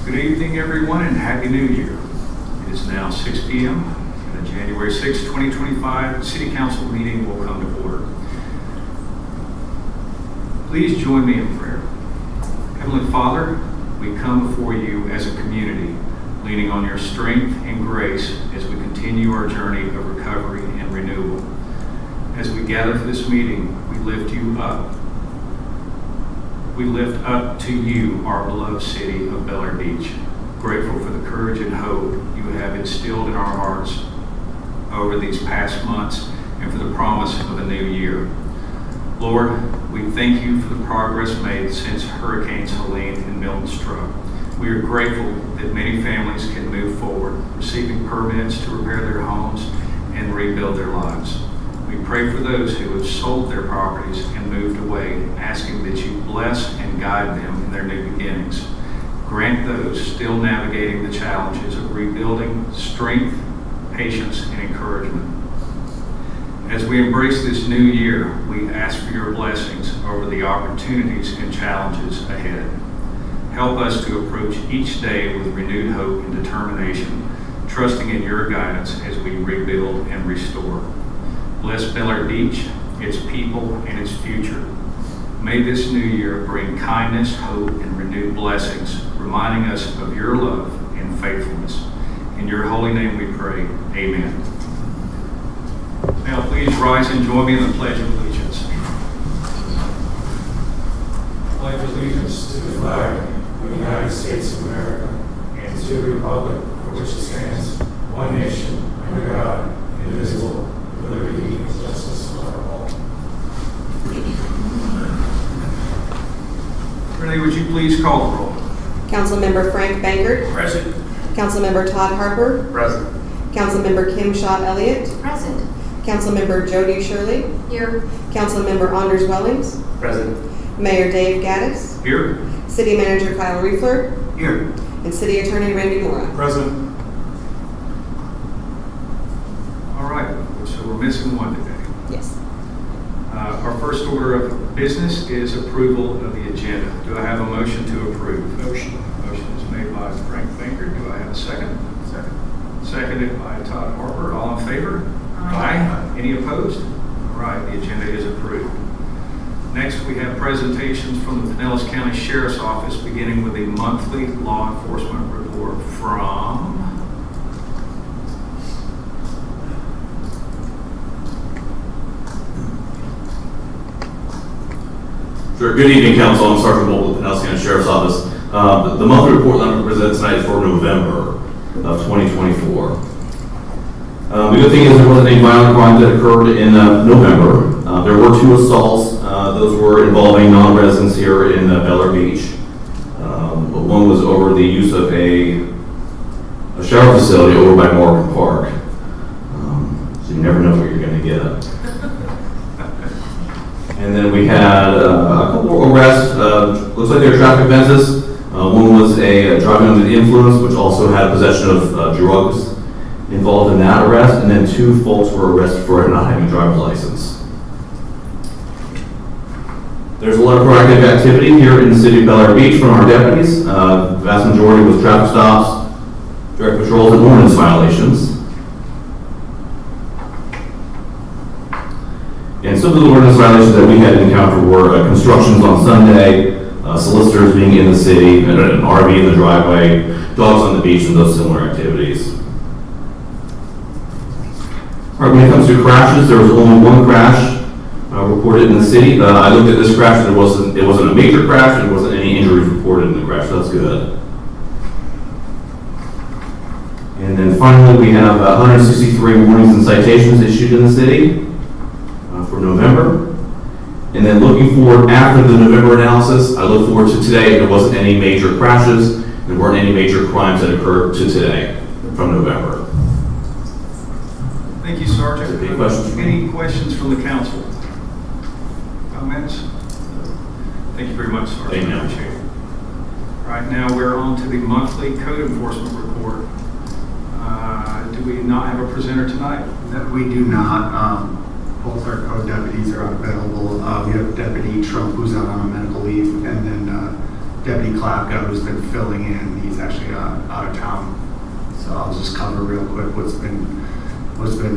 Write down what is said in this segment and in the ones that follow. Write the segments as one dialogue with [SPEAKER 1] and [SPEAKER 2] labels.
[SPEAKER 1] Good evening, everyone, and Happy New Year. It is now 6 p.m. and the January 6, 2025 City Council meeting will come to order. Please join me in prayer. Heavenly Father, we come before you as a community, leaning on your strength and grace as we continue our journey of recovery and renewal. As we gather for this meeting, we lift you up. We lift up to you our beloved city of Bel Air Beach, grateful for the courage and hope you have instilled in our hearts over these past months and for the promise of a new year. Lord, we thank you for the progress made since Hurricanes Helene and Milton struck. We are grateful that many families can move forward, receiving permits to repair their homes and rebuild their lives. We pray for those who have sold their properties and moved away, asking that you bless and guide them in their new beginnings. Grant those still navigating the challenges of rebuilding strength, patience, and encouragement. As we embrace this new year, we ask for your blessings over the opportunities and challenges ahead. Help us to approach each day with renewed hope and determination, trusting in your guidance as we rebuild and restore. Bless Bel Air Beach, its people, and its future. May this new year bring kindness, hope, and renewed blessings, reminding us of your love and faithfulness. In your holy name we pray, amen. Now please rise and join me in the Pledge of Allegiance.
[SPEAKER 2] Pledge allegiance to the flag of the United States of America and to the republic for which it stands, one nation, under God, indivisible, with liberty and justice for all.
[SPEAKER 1] Renee, would you please call the roll?
[SPEAKER 3] Councilmember Frank Bankert.
[SPEAKER 1] Present.
[SPEAKER 3] Councilmember Todd Harper.
[SPEAKER 1] Present.
[SPEAKER 3] Councilmember Kim Schott Elliott.
[SPEAKER 4] Present.
[SPEAKER 3] Councilmember Jody Shirley.
[SPEAKER 4] Here.
[SPEAKER 3] Councilmember Anders Wellings.
[SPEAKER 1] Present.
[SPEAKER 3] Mayor Dave Gaddis.
[SPEAKER 1] Here.
[SPEAKER 3] City Manager Kyle Riefler.
[SPEAKER 1] Here.
[SPEAKER 3] And City Attorney Randy Mora.
[SPEAKER 1] Present. All right, so we're missing one today.
[SPEAKER 3] Yes.
[SPEAKER 1] Our first order of business is approval of the agenda. Do I have a motion to approve? Motion. Motion is made by Frank Bankert. Do I have a second? Second. Seconded by Todd Harper. All in favor? Aye. Any opposed? All right, the agenda is approved. Next, we have presentations from the Pinellas County Sheriff's Office, beginning with a monthly law enforcement report from...
[SPEAKER 5] Sure. Good evening, Council. I'm Sergeant Bolt with the Pinellas County Sheriff's Office. The monthly report that I'm going to present tonight is for November of 2024. The good thing is there wasn't any violent crime that occurred in November. There were 2 assaults. Those were involving non-residents here in Bel Air Beach. But one was over the use of a shower facility over by Morgan Park. So you never know what you're going to get. And then we had a couple arrests. Looks like they were traffic offenses. One was a driving under the influence, which also had possession of drugs involved in that arrest. And then 2 folks were arrested for not having a driver's license. There's a lot of proactive activity here in the city of Bel Air Beach from our deputies. The vast majority was traffic stops, direct patrols, and ordinance violations. And some of the ordinance violations that we had encountered were constructions on Sunday, solicitors being in the city, an RV in the driveway, dogs on the beach, and those similar activities. All right, when it comes to crashes, there was only 1 crash reported in the city. I looked at this crash, and it wasn't a major crash, and there wasn't any injuries reported in the crash, so that's good. And then finally, we have 163 warnings and citations issued in the city for November. And then looking forward after the November analysis, I look forward to today. There wasn't any major crashes. There weren't any major crimes that occurred to today from November.
[SPEAKER 1] Thank you, Sergeant.
[SPEAKER 5] Any questions?
[SPEAKER 1] Any questions from the council? Comments? Thank you very much, Sergeant.
[SPEAKER 5] Thank you.
[SPEAKER 1] Appreciate it. All right, now we're on to the monthly code enforcement report. Do we not have a presenter tonight?
[SPEAKER 6] That we do not. Both our code deputies are unavailable. We have Deputy Trump, who's out on a medical leave, and then Deputy Klapka, who's been filling in. He's actually out of town. So I'll just cover real quick what's been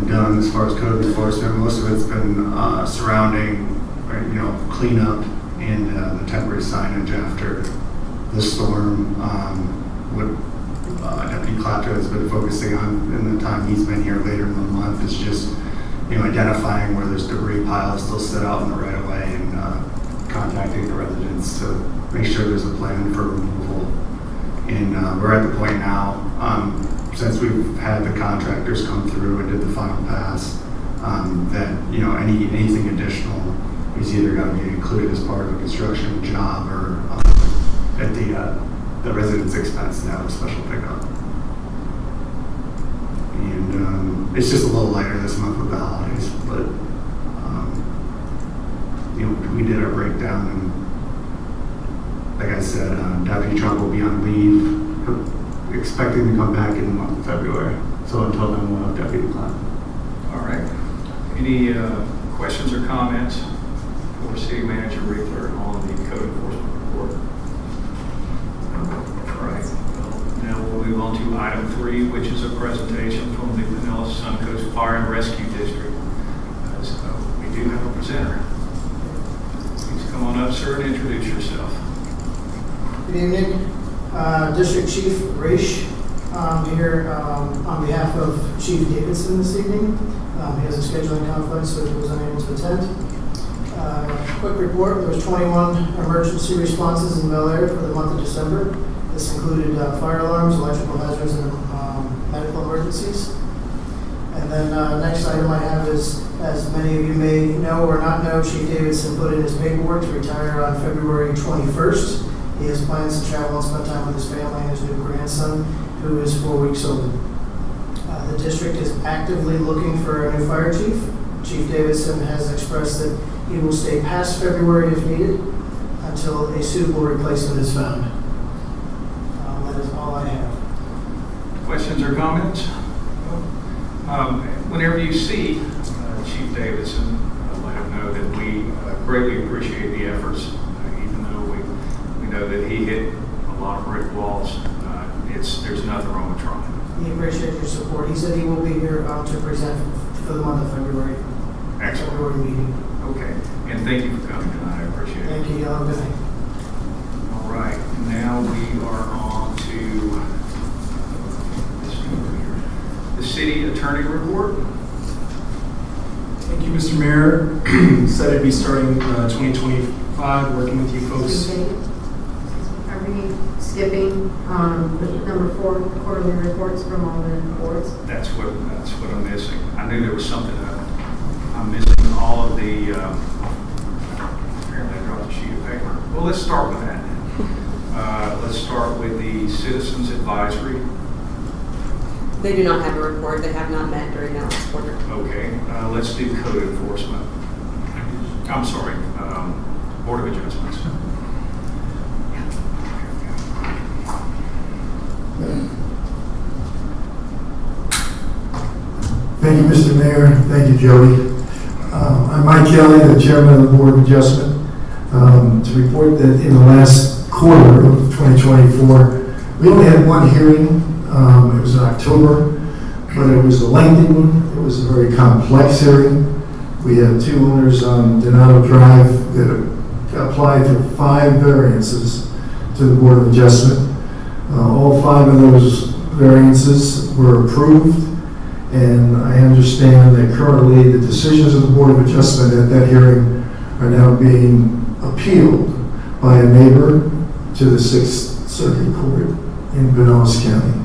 [SPEAKER 6] done as far as code enforcement. Most of it's been surrounding, cleanup and the temporary signage after the storm. What Deputy Klapka has been focusing on in the time he's been here later in the month is just identifying where there's debris piles still set out in the right of way and contacting the residents to make sure there's a plan for removal. And we're at the point now, since we've had the contractors come through and did the final pass, that anything additional is either going to be included as part of a construction job or at the resident's expense to have a special pickup. And it's just a little lighter this month with the holidays, but we did our breakdown, and like I said, Deputy Trump will be on leave, expecting to come back in the month of February. So until then, we'll have Deputy Clark.
[SPEAKER 1] All right. Any questions or comments for City Manager Riefler on the code enforcement report? All right. Now we'll move on to item 3, which is a presentation from the Pinellas Suncoast Fire and Rescue District. So we do have a presenter. Please come on up, sir, and introduce yourself.
[SPEAKER 4] Good evening, District Chief Raish. I'm here on behalf of Chief Davidson this evening. He has a scheduling conflict, so he was unable to attend. Quick report, there was 21 emergency responses in Bel Air for the month of December. This included fire alarms, electrical hazards, and medical emergencies. And then next item I have is, as many of you may know or not know, Chief Davidson put in his paperwork to retire on February 21st. He has plans to travel and spend time with his family and his new grandson, who is 4 weeks old. The district is actively looking for a new fire chief. Chief Davidson has expressed that he will stay past February if needed until a suitable replacement is found. That is all I have.
[SPEAKER 1] Questions or comments? Whenever you see Chief Davidson, let him know that we greatly appreciate the efforts, even though we know that he hit a lot of brick walls. There's nothing wrong with trying.
[SPEAKER 4] We appreciate your support. He said he will be here to present for the month of February.
[SPEAKER 1] Excellent.
[SPEAKER 4] February meeting.
[SPEAKER 1] Okay. And thank you for coming tonight. I appreciate it.
[SPEAKER 4] Thank you. Y'all have a good night.
[SPEAKER 1] All right. Now we are on to the city attorney report.
[SPEAKER 7] Thank you, Mr. Mayor. Excited to be starting 2025, working with you folks.
[SPEAKER 8] Are we skipping number 4, quarterly reports from all the boards?
[SPEAKER 1] That's what I'm missing. I knew there was something I'm missing. All of the apparently I dropped a sheet of paper. Well, let's start with that. Let's start with the Citizens Advisory.
[SPEAKER 3] They do not have a report. They have not met during that last quarter.
[SPEAKER 1] Okay. Let's do Code Enforcement. I'm sorry. Board of Adjustments.
[SPEAKER 9] Thank you, Mr. Mayor. Thank you, Jody. I'm Mike Kelly, the Chairman of the Board of Adjustment, to report that in the last quarter of 2024, we only had one hearing. It was in October, but it was a lengthy one. It was a very complex hearing. We had 2 owners on Donato Drive that applied for 5 variances to the Board of Adjustment. All 5 of those variances were approved. And I understand that currently the decisions of the Board of Adjustment at that hearing are now being appealed by a neighbor to the 6th Circuit Court in Pinellas County.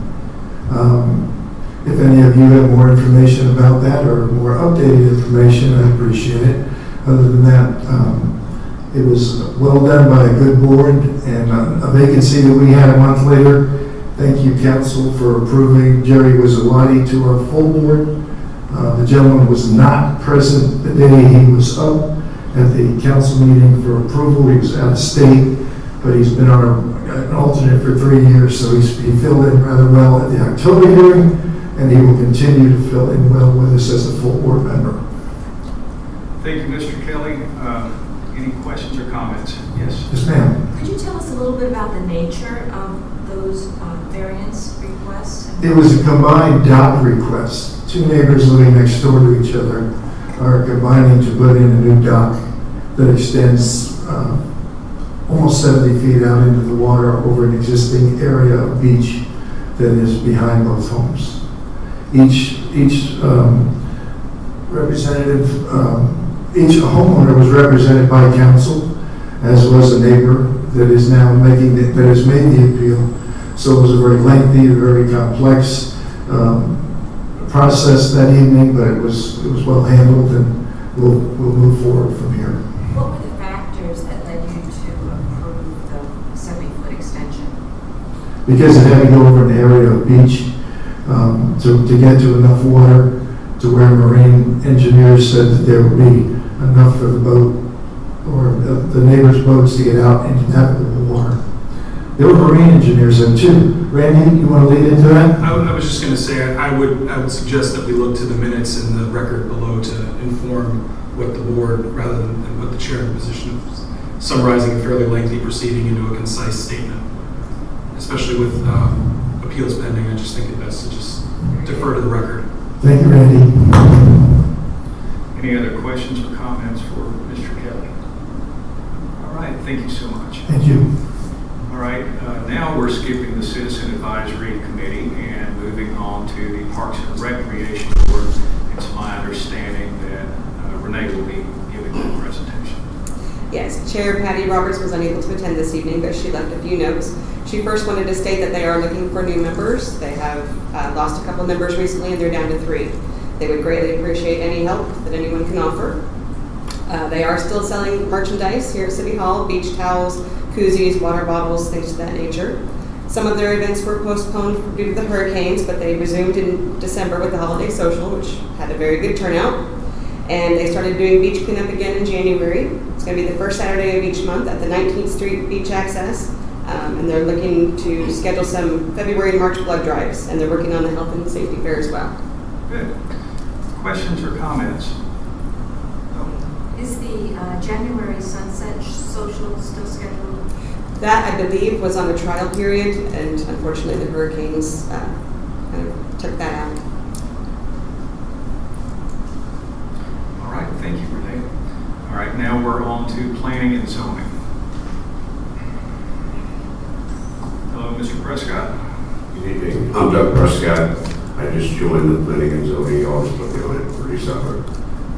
[SPEAKER 9] If any of you have more information about that or more updated information, I'd appreciate it. Other than that, it was well done by a good board, and a vacancy that we had a month later. Thank you, council, for approving Jerry Wizzawati to our full board. The gentleman was not present the day he was up at the council meeting for approval. He was out of state, but he's been an alternate for 3 years, so he filled in rather well at the October hearing, and he will continue to fill in well with us as a full board member.
[SPEAKER 1] Thank you, Mr. Kelly. Any questions or comments? Yes.
[SPEAKER 9] Yes, ma'am.
[SPEAKER 10] Could you tell us a little bit about the nature of those variance requests?
[SPEAKER 9] It was a combined dock request. Two neighbors living next door to each other are combining to put in a new dock that extends almost 70 feet out into the water over an existing area of beach that is behind both homes. Each representative, each homeowner was represented by counsel, as was a neighbor that is now that has made the appeal. So it was a very lengthy, very complex process that evening, but it was well handled, and we'll move forward from here.
[SPEAKER 10] What were the factors that led you to approve the 70-foot extension?
[SPEAKER 9] Because it had to go over an area of beach to get to enough water to where marine engineers said that there would be enough for the boat or the neighbors' boats to get out into navigable water. There were marine engineers there too. Randy, you want to lead into that?
[SPEAKER 7] I was just going to say, I would suggest that we look to the minutes and the record below to inform what the board, rather than put the chair in a position of summarizing a fairly lengthy proceeding into a concise statement. Especially with appeals pending, I just think it best to just defer to the record.
[SPEAKER 9] Thank you, Randy.
[SPEAKER 1] Any other questions or comments for Mr. Kelly? All right, thank you so much.
[SPEAKER 9] Thank you.
[SPEAKER 1] All right, now we're skipping the Citizen Advisory Committee and moving on to the Parks and Recreation Board. It's my understanding that Renee will be giving that presentation.
[SPEAKER 3] Yes, Chair Patty Roberts was unable to attend this evening, but she left a few notes. She first wanted to state that they are looking for new members. They have lost a couple members recently, and they're down to 3. They would greatly appreciate any help that anyone can offer. They are still selling merchandise here at City Hall, beach towels, koozies, water bottles, things of that nature. Some of their events were postponed due to the hurricanes, but they resumed in December with the holiday social, which had a very good turnout. And they started doing beach cleanup again in January. It's going to be the first Saturday of each month at the 19th Street Beach Access. And they're looking to schedule some February and March blood drives, and they're working on the health and safety fair as well.
[SPEAKER 1] Good. Questions or comments?
[SPEAKER 10] Is the January Sunset Social still scheduled?
[SPEAKER 3] That, I believe, was on a trial period, and unfortunately the hurricanes kind of took that out.
[SPEAKER 1] All right, thank you, Renee. All right, now we're on to planning and zoning. Hello, Mr. Prescott.
[SPEAKER 11] Good evening. I'm Doug Prescott. I just joined the planning and zoning office, but we only had 30 summer.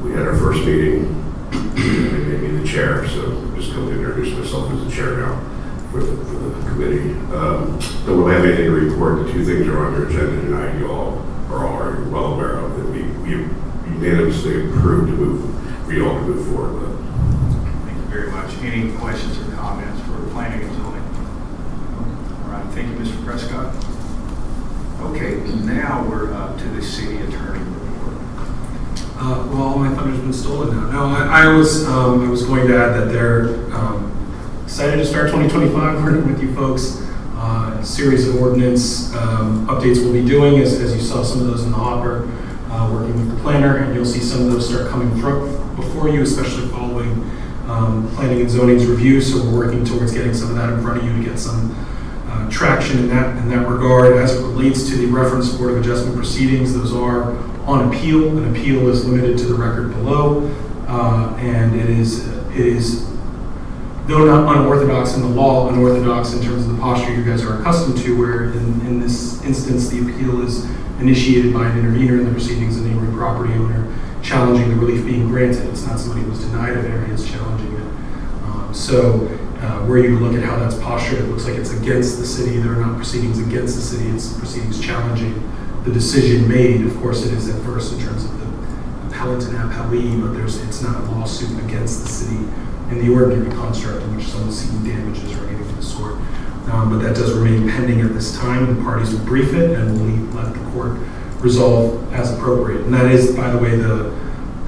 [SPEAKER 11] We had our first meeting. They made me the chair, so I'm just going to introduce myself as the chair now for the committee. Don't really have anything to report. The 2 things are on your agenda tonight. You all are already well aware of that. We unanimously approved to move, for you all to move forward with.
[SPEAKER 1] Thank you very much. Any questions or comments for planning and zoning? All right, thank you, Mr. Prescott. Okay, now we're up to the city attorney report.
[SPEAKER 7] Well, all my thunder's been stolen now. No, I was going to add that they're excited to start 2025 working with you folks. A series of ordinance updates we'll be doing, as you saw some of those in the hopper, working with the planner, and you'll see some of those start coming before you, especially following planning and zoning's review. So we're working towards getting some of that in front of you to get some traction in that regard. As it relates to the reference Board of Adjustment proceedings, those are on appeal. An appeal is limited to the record below, and it is, though not unorthodox in the law, unorthodox in terms of the posture you guys are accustomed to, where in this instance the appeal is initiated by an intervener in the proceedings, a neighboring property owner challenging the relief being granted. It's not somebody who was denied a variance challenging it. Were you to look at how that's postured, it looks like it's against the city. There are not proceedings against the city, it's proceedings challenging the decision made. Of course, it is at first in terms of the appellant and appellee, but it's not a lawsuit against the city in the ordinary construct in which someone's seeking damages or anything of the sort. But that does remain pending at this time. The parties will brief it and we'll let the court resolve as appropriate. And that is, by the way, the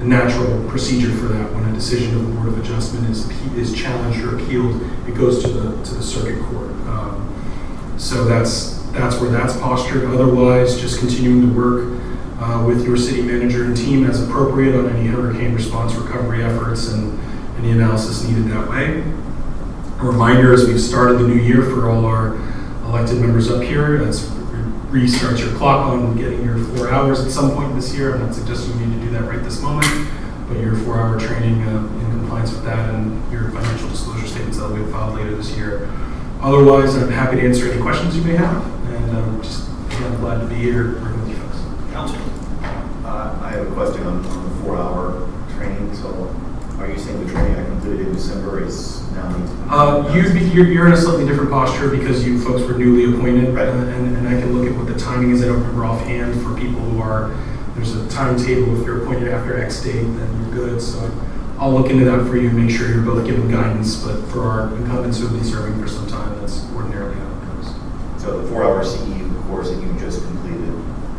[SPEAKER 7] natural procedure for that. When a decision of the Board of Adjustment is challenged or appealed, it goes to the circuit court. So that's where that's postured. Otherwise, just continuing to work with your city manager and team as appropriate on any hurricane response recovery efforts and any analysis needed that way. A reminder, as we've started the new year for all our elected members up here, let's restart your clock on getting your 4 hours at some point this year. I'm not suggesting you need to do that right this moment, but your 4-hour training in compliance with that and your financial disclosure statements that will be filed later this year. Otherwise, I'm happy to answer any questions you may have, and just again, glad to be here working with you folks.
[SPEAKER 1] Council.
[SPEAKER 12] I have a question on the 4-hour training. So are you saying the training I completed in December is now?
[SPEAKER 7] You're in a slightly different posture because you folks were newly appointed,
[SPEAKER 12] right.
[SPEAKER 7] And I can look at what the timing is. I don't remember offhand for people who are, there's a timetable. If you're appointed after X date, then you're good. So I'll look into that for you and make sure you're both given guidance. But for our incumbents who have been serving for some time, that's ordinarily how it goes.
[SPEAKER 12] So the 4-hour CEU course that you just completed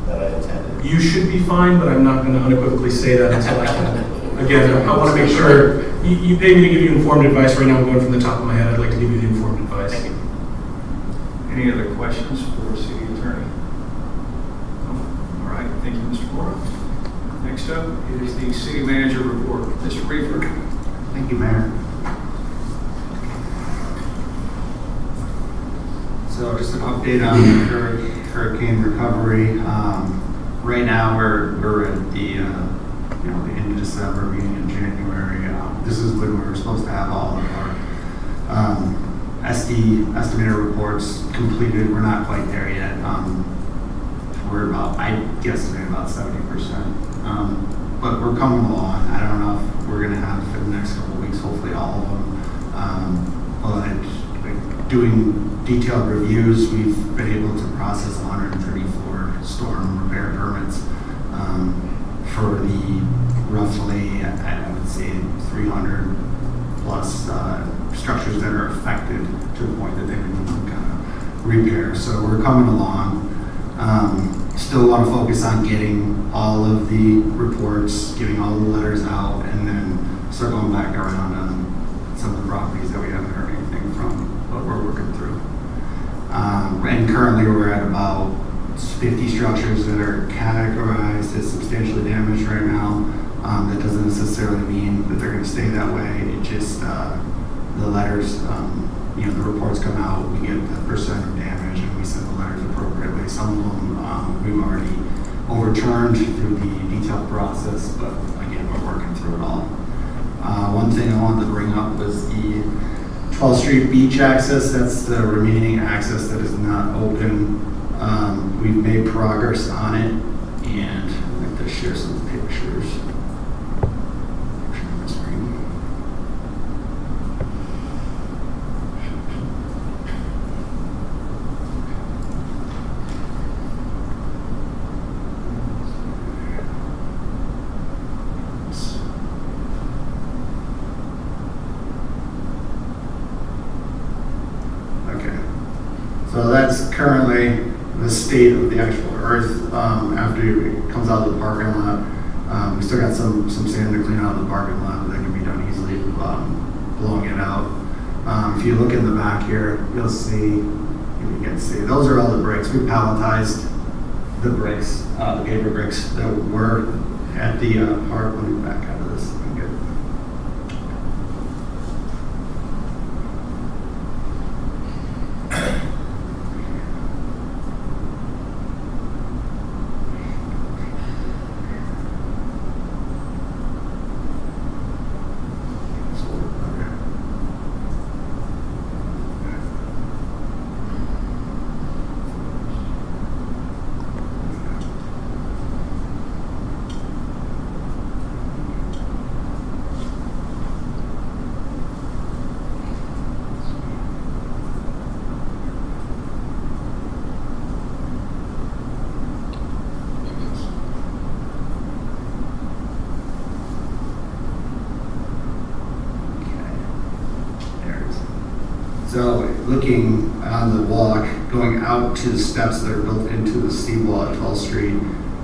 [SPEAKER 12] that I attended.
[SPEAKER 7] You should be fine, but I'm not going to unequivocally say that until I can. Again, I want to make sure, you pay me to give you informed advice. Right now I'm going from the top of my head. I'd like to give you the informed advice.
[SPEAKER 12] Thank you.
[SPEAKER 1] Any other questions for City Attorney? No? All right, thank you, Mr. Mora. Next up is the City Manager report. Mr. Reefer.
[SPEAKER 6] Thank you, Mayor. So just an update on hurricane recovery. Right now we're at the the end of December, beginning of January. This is when we're supposed to have all of our estimated reports completed. We're not quite there yet. We're about, I guesstimate about 70%. But we're coming along. I don't know if we're going to have in the next couple of weeks, hopefully all of them. But doing detailed reviews, we've been able to process 134 storm repair permits for the roughly, I would say, 300 plus structures that are affected to the point that they need some kind of repair. So we're coming along. Still want to focus on getting all of the reports, getting all the letters out, and then start going back around on some of the properties that we haven't heard anything from, but we're working through. And currently we're at about 50 structures that are categorized as substantially damaged right now. That doesn't necessarily mean that they're going to stay that way. It just, the letters, the reports come out, we get the percent of damage, and we send the letters appropriately. Some of them we've already overturned through the detailed process, but again, we're working through it all. One thing I wanted to bring up was the 12th Street beach access. That's the remaining access that is not open. We've made progress on it, and I'd like to share some pictures. Share my screen. Okay, so that's currently the state of the actual earth after it comes out of the parking lot. We still got some sand to clean out of the parking lot, but that can be done easily, blowing it out. If you look in the back here, you'll see, if you can see, those are all the bricks. We palletized the bricks, the paper bricks that were at the park. Let me back out of this. So looking on the walk, going out to the steps that are built into the seawall at 12th Street,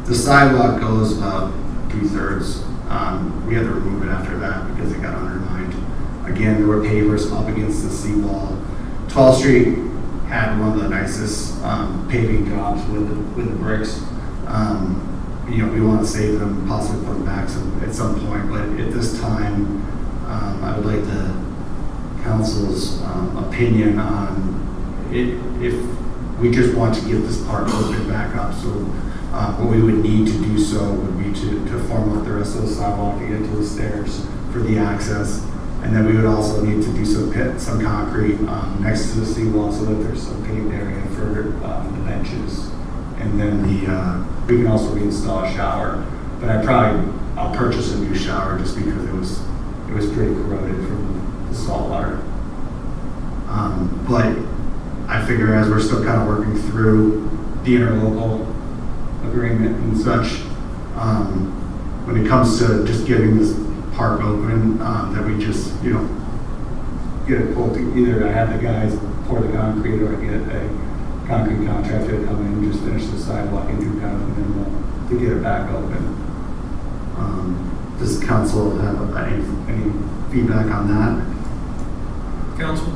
[SPEAKER 6] the sidewalk goes about 2/3. We had to remove it after that because it got undermined. Again, there were pavers up against the seawall. 12th Street had one of the nicest paving jobs with the bricks. We want to save them, possibly put them back at some point, but at this time, I would like the council's opinion on if we just want to get this park open back up. So what we would need to do so would be to form up the rest of the sidewalk to get to the stairs for the access. And then we would also need to do some concrete next to the seawall so that there's some paved area for the benches. And then we can also reinstall a shower. But I'll purchase a new shower just because it was pretty corroded from the salt water. But I figure as we're still kind of working through the interlocal agreement and such, when it comes to just getting this park open, that we just, get it pulled, either I have the guys pour the concrete or I get a concrete contractor to come in and just finish the sidewalk and do kind of a minimal to get it back open. Does council have any feedback on that?
[SPEAKER 1] Council?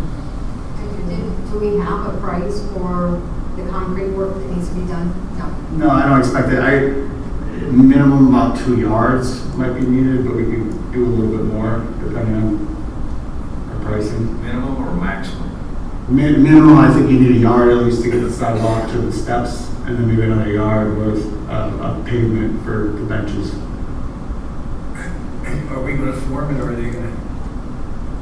[SPEAKER 8] Do we have a price for the concrete work that needs to be done? No.
[SPEAKER 6] No, I don't expect it. Minimum about 2 yards might be needed, but we can do a little bit more depending on our pricing.
[SPEAKER 1] Minimum or maximum?
[SPEAKER 6] Minimum, I think you need a yard at least to get the sidewalk to the steps, and then maybe another yard worth of pavement for the benches.
[SPEAKER 2] Are we going to form it, or are they going to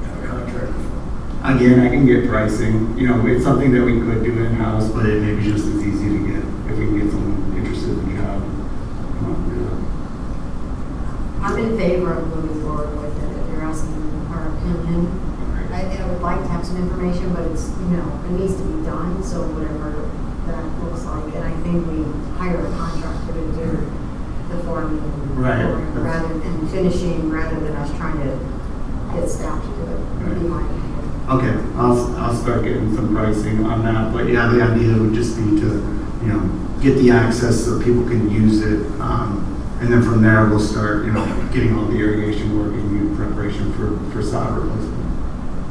[SPEAKER 2] have a contractor form?
[SPEAKER 6] Again, I can get pricing. It's something that we could do in-house, but it may be just as easy to get if we can get someone interested in the job.
[SPEAKER 8] I'm in favor of moving forward with it, if you're asking our opinion. I would like to have some information, but it's, it needs to be done, so whatever that looks like. And I think we hire a contractor to do the forming.
[SPEAKER 6] Right.
[SPEAKER 8] Rather than finishing, rather than us trying to get staff to do it, would be my opinion.
[SPEAKER 6] Okay, I'll start getting some pricing on that, but yeah, the idea would just be to, get the access so people can use it, and then from there we'll start, getting all the irrigation working in preparation for sod replacement.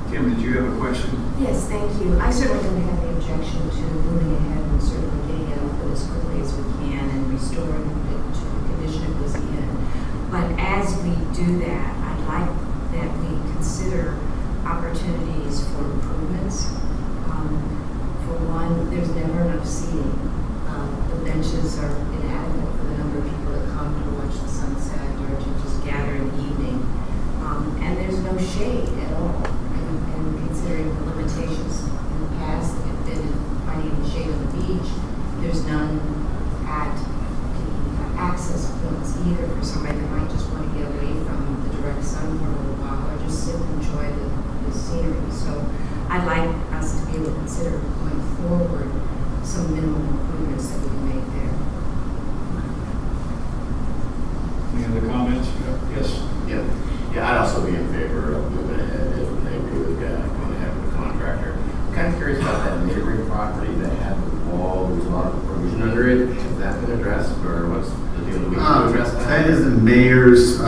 [SPEAKER 1] Kim, did you have a question?
[SPEAKER 10] Yes, thank you. I certainly don't have any objection to moving ahead and certainly getting it open as quickly as we can and restoring it to the condition it was in. But as we do that, I'd like that we consider opportunities for improvements. For one, there's never enough seating. The benches are inadequate for the number of people that come to watch the sunset or to just gather in the evening. And there's no shade at all. And considering the limitations in the past that have been in finding the shade on the beach, there's none at the access points either for somebody that might just want to get away from the direct sun for a little while or just sit and enjoy the scenery. So I'd like us to be able to consider going forward some minimal improvements that we can make there.
[SPEAKER 1] Any other comments? Yes?
[SPEAKER 11] Yeah, I'd also be in favor of moving ahead if they agree with going ahead with the contractor. I'm kind of curious about that neighboring property that had the wall, there was a lot of erosion under it. Has that been addressed, or what's the deal? Do we need to address that?
[SPEAKER 6] That is the mayor's,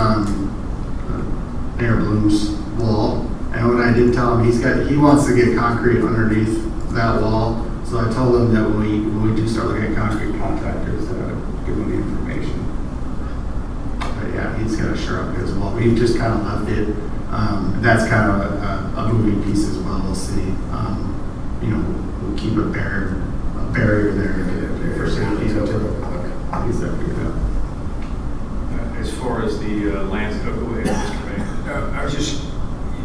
[SPEAKER 6] Mayor Bloom's wall. And when I did tell him, he wants to get concrete underneath that wall. So I told him that when we do start looking at concrete contractors, that I would give him the information. But yeah, he's got to shore up his wall. We've just kind of left it. That's kind of a moving piece as well. We'll see. We'll keep a barrier there for safety until he's there figured out.
[SPEAKER 1] As far as the lands, go ahead, Mr. Mayor.
[SPEAKER 2] I was just,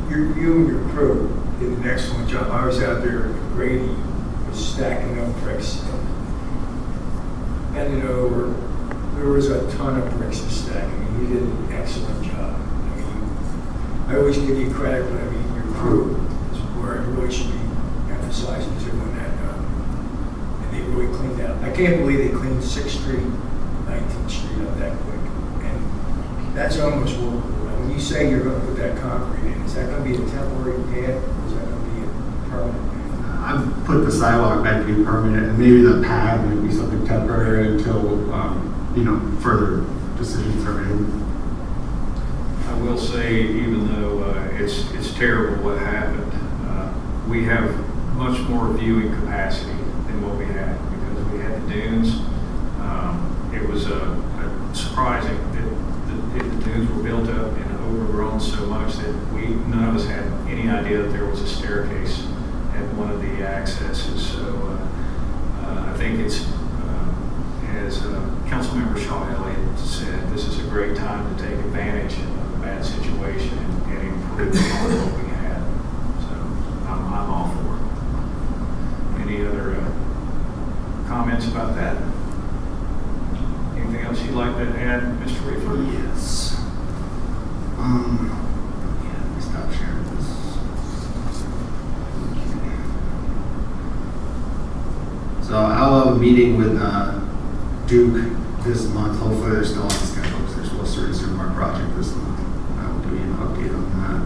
[SPEAKER 2] you and your crew did an excellent job. I was out there, Grady was stacking up bricks, bending over. There was a ton of bricks to stack. I mean, you did an excellent job. I always give you credit, but your crew is where it really should be emphasized too on that. And they really cleaned out. I can't believe they cleaned 6th Street, 19th Street up that quick. And that's almost workable. When you say you're going to put that concrete in, is that going to be a temporary pad, or is that going to be a permanent pad?
[SPEAKER 6] I've put the sidewalk back to be permanent, and maybe the pad might be something temporary until, further decisions are made.
[SPEAKER 1] I will say, even though it's terrible what happened, we have much more viewing capacity than what we had because we had the dunes. It was surprising that the dunes were built up and overgrown grown so much that none of us had any idea that there was a staircase at one of the accesses. So I think it's, as Councilmember Shaw Elliott said, this is a great time to take advantage of a bad situation and improve on what we had. So I'm all for it. Any other comments about that? Anything else you'd like to add, Mr. Reefer?
[SPEAKER 6] Yes. Yeah, let me stop sharing this. So I'll have a meeting with Duke this month. Hopefully they're still on schedule because they're supposed to resume our project this month. I will give you an update on that.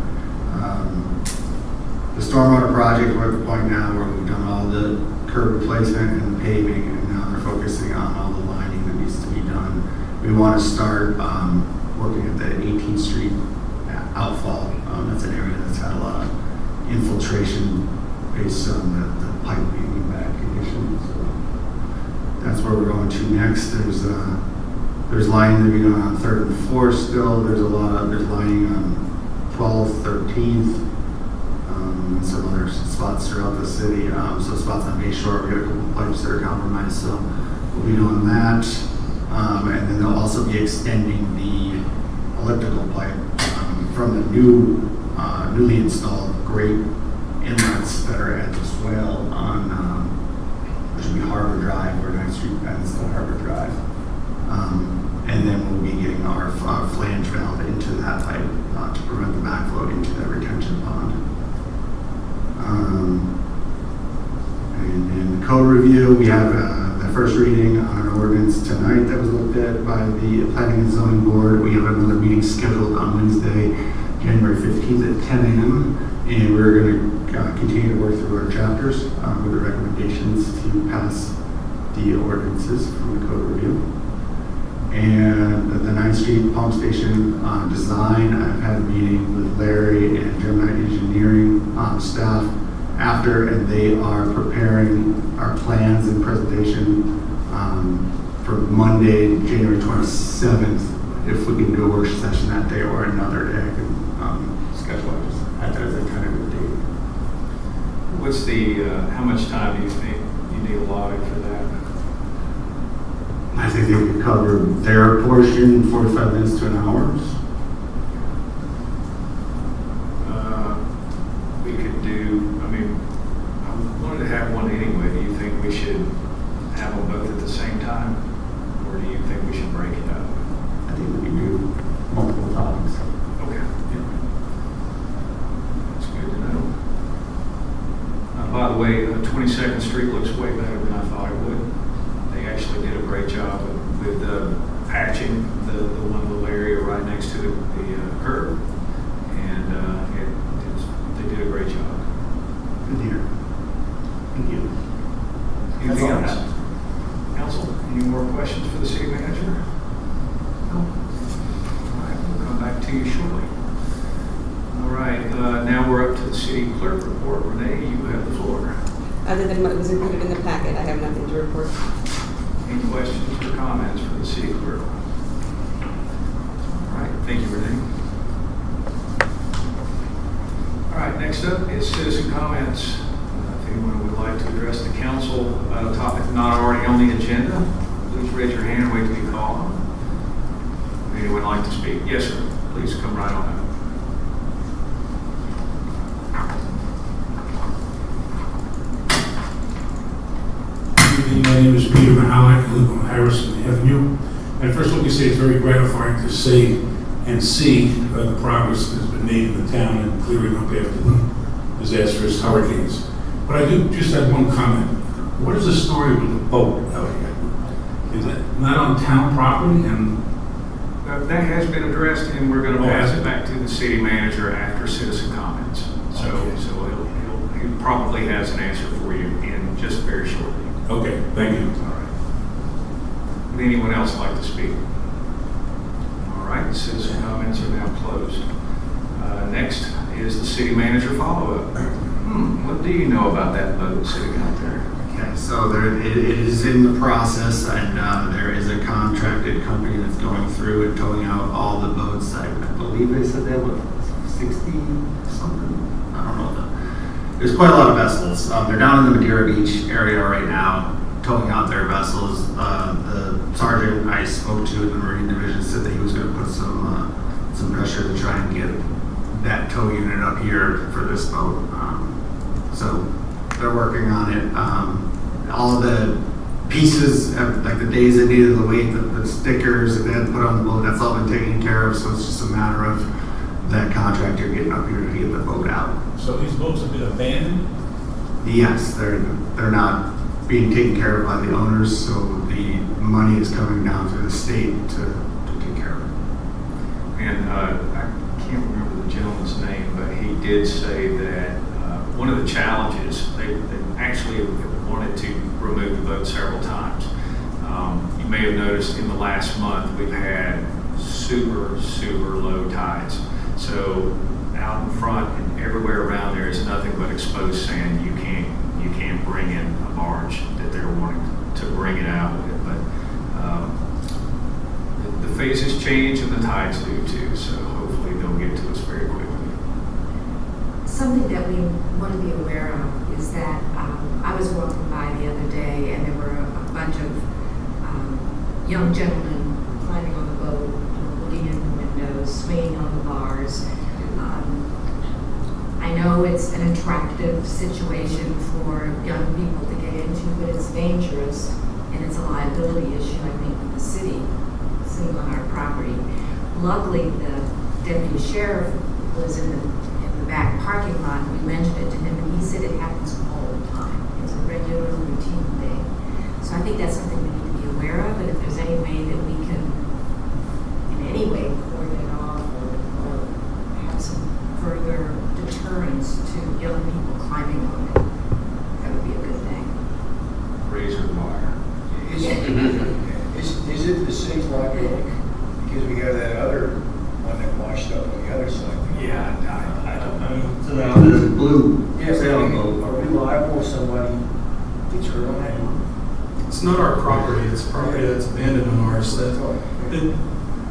[SPEAKER 6] The stormwater project, we're at the point now where we've done all the curb replacement and the paving, and now they're focusing on all the lining that needs to be done. We want to start working at the 18th Street outfall. That's an area that's had a lot of infiltration based on the pipe being in bad condition. So that's where we're going to next. There's lining to be done on 3rd and 4th still. There's lining on 12th, 13th, and some other spots throughout the city. So spots on Bay Shore, we got a couple of pipes that are compromised, so we'll be doing that. And then they'll also be extending the elliptical pipe from the newly installed great inlets that are at the swale on, which will be Harbor Drive, where 9th Street ends to Harbor Drive. And then we'll be getting our flange valve into that pipe to prevent the backflow into that retention pond. And then the code review, we have the first reading on an ordinance tonight that was looked at by the Planning and Zoning Board. We have another meeting scheduled on Wednesday, January 15th at 10 a.m. And we're going to continue to work through our chapters with the recommendations to pass the ordinances from the code review. And the 9th Street pump station design, I've had a meeting with Larry and Gemini Engineering staff after, and they are preparing our plans and presentation for Monday, January 27th. If we can do a work session that day or another day, I can schedule it. Just add that as a tentative date.
[SPEAKER 1] What's the, how much time do you think you need allotted for that?
[SPEAKER 6] I think they could cover their portion, 45 minutes to an hour.
[SPEAKER 1] We could do, I mean, I wanted to have one anyway. Do you think we should have them both at the same time? Or do you think we should break it up?
[SPEAKER 6] I think we can do multiple topics.
[SPEAKER 1] Okay. Yeah. That's good to know. By the way, 22nd Street looks way better than I thought it would. They actually did a great job with patching the one little area right next to the curb. And they did a great job.
[SPEAKER 6] Good to hear. Thank you.
[SPEAKER 1] Anything else? Council, any more questions for the city manager? No? All right, we'll come back to you shortly. All right, now we're up to the city clerk report. Renee, you have the floor.
[SPEAKER 3] Other than what was included in the packet, I have nothing to report.
[SPEAKER 1] Any questions or comments for the city clerk? All right, thank you, Renee. All right, next up is citizen comments. If anyone would like to address the council about a topic not already on the agenda, please raise your hand and wait to be called. Would anyone like to speak? Yes, sir. Please come right on up.
[SPEAKER 13] My name is Peter Mahalik. I live on Harrison Avenue. And first, let me say it's very gratifying to say and see the progress that's been made in the town in clearing up after the disastrous hurricanes. But I do just have one comment. What is the story with the boat out here? Is it not on town property? And
[SPEAKER 1] that has been addressed, and we're going to pass it back to the city manager after citizen comments. So,
[SPEAKER 13] Okay.
[SPEAKER 1] so he probably has an answer for you in just very shortly.
[SPEAKER 13] okay, thank you.
[SPEAKER 1] All right. Would anyone else like to speak? All right, citizen comments are now closed. Next is the city manager follow-up. What do you know about that boat sitting out there?
[SPEAKER 6] Okay, so it is in the process, and there is a contracted company that's going through and towing out all the boats. I believe they said they have 60-something, I don't know. There's quite a lot of vessels. They're down in the Madeira Beach area right now, towing out their vessels. The sergeant I spoke to in the Marine Division said that he was going to put some pressure to try and get that tow unit up here for this boat. So they're working on it. All of the pieces, like the days that needed the weight, the stickers that they had to put on the boat, that's all been taken care of. So it's just a matter of that contractor getting up here to get the boat out.
[SPEAKER 13] So these boats have been abandoned?
[SPEAKER 6] Yes, they're not being taken care of by the owners, so the money is coming down through the state to take care of it.
[SPEAKER 1] And I can't remember the gentleman's name, but he did say that one of the challenges, they actually wanted to remove the boat several times. You may have noticed in the last month we've had super low tides. So out in front and everywhere around there is nothing but exposed sand. You can't bring in a barge that they're wanting to bring it out with. But the phases change and the tides do too. So hopefully they'll get to us very quickly.
[SPEAKER 10] Something that we want to be aware of is that I was walking by the other day and there were a bunch of young gentlemen climbing on the boat, looking in the windows, swinging on the bars. I know it's an attractive situation for young people to get into, but it's dangerous and it's a liability issue, I think, for the city sitting on our property. Luckily, the deputy sheriff was in the back parking lot. We mentioned it to him, and he said it happens all the time. It's a regular routine thing. So I think that's something we need to be aware of, and if there's any way that we can, in any way, cordon it off or have some further deterrence to young people climbing on it, that would be a good thing.
[SPEAKER 1] Razor wire.
[SPEAKER 14] Is it the city's liability? Because we got that other one that washed up on the other side.
[SPEAKER 1] Yeah, I don't know.
[SPEAKER 6] So now there's a blue
[SPEAKER 14] Yeah,
[SPEAKER 6] sailing boat.
[SPEAKER 14] are we liable if somebody gets hurt on that?
[SPEAKER 7] It's not our property, it's property that's abandoned on ours.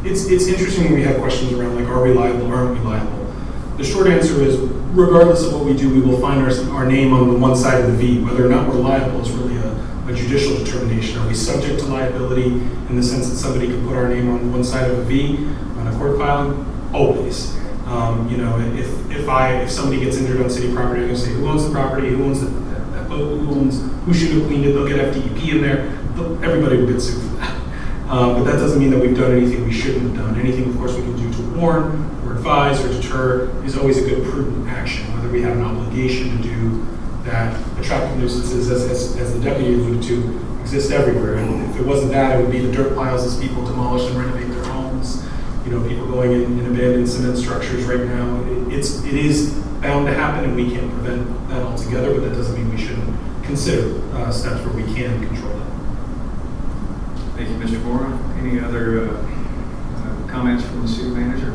[SPEAKER 7] It's interesting when we have questions around like, are we liable, aren't we liable? The short answer is, regardless of what we do, we will find our name on the one side of the V. Whether or not we're liable is really a judicial determination. Are we subject to liability in the sense that somebody could put our name on one side of a V on a court filing? Always. If somebody gets injured on city property, I'm going to say, who owns the property, who owns that boat, who should have cleaned it, they'll get FDEP in there, everybody will get sued for that. But that doesn't mean that we've done anything we shouldn't have done. Anything, of course, we can do to warn or advise or deter is always a good prudent action, whether we have an obligation to do that. Attractive nuisances, as the deputy alluded to, exist everywhere. And if it wasn't that, it would be the dirt piles as people demolish and renovate their homes. People going in abandoned cement structures right now. It is bound to happen, and we can't prevent that altogether, but that doesn't mean we shouldn't consider steps where we can control that.
[SPEAKER 1] Thank you, Mr. Mora. Any other comments from the city manager?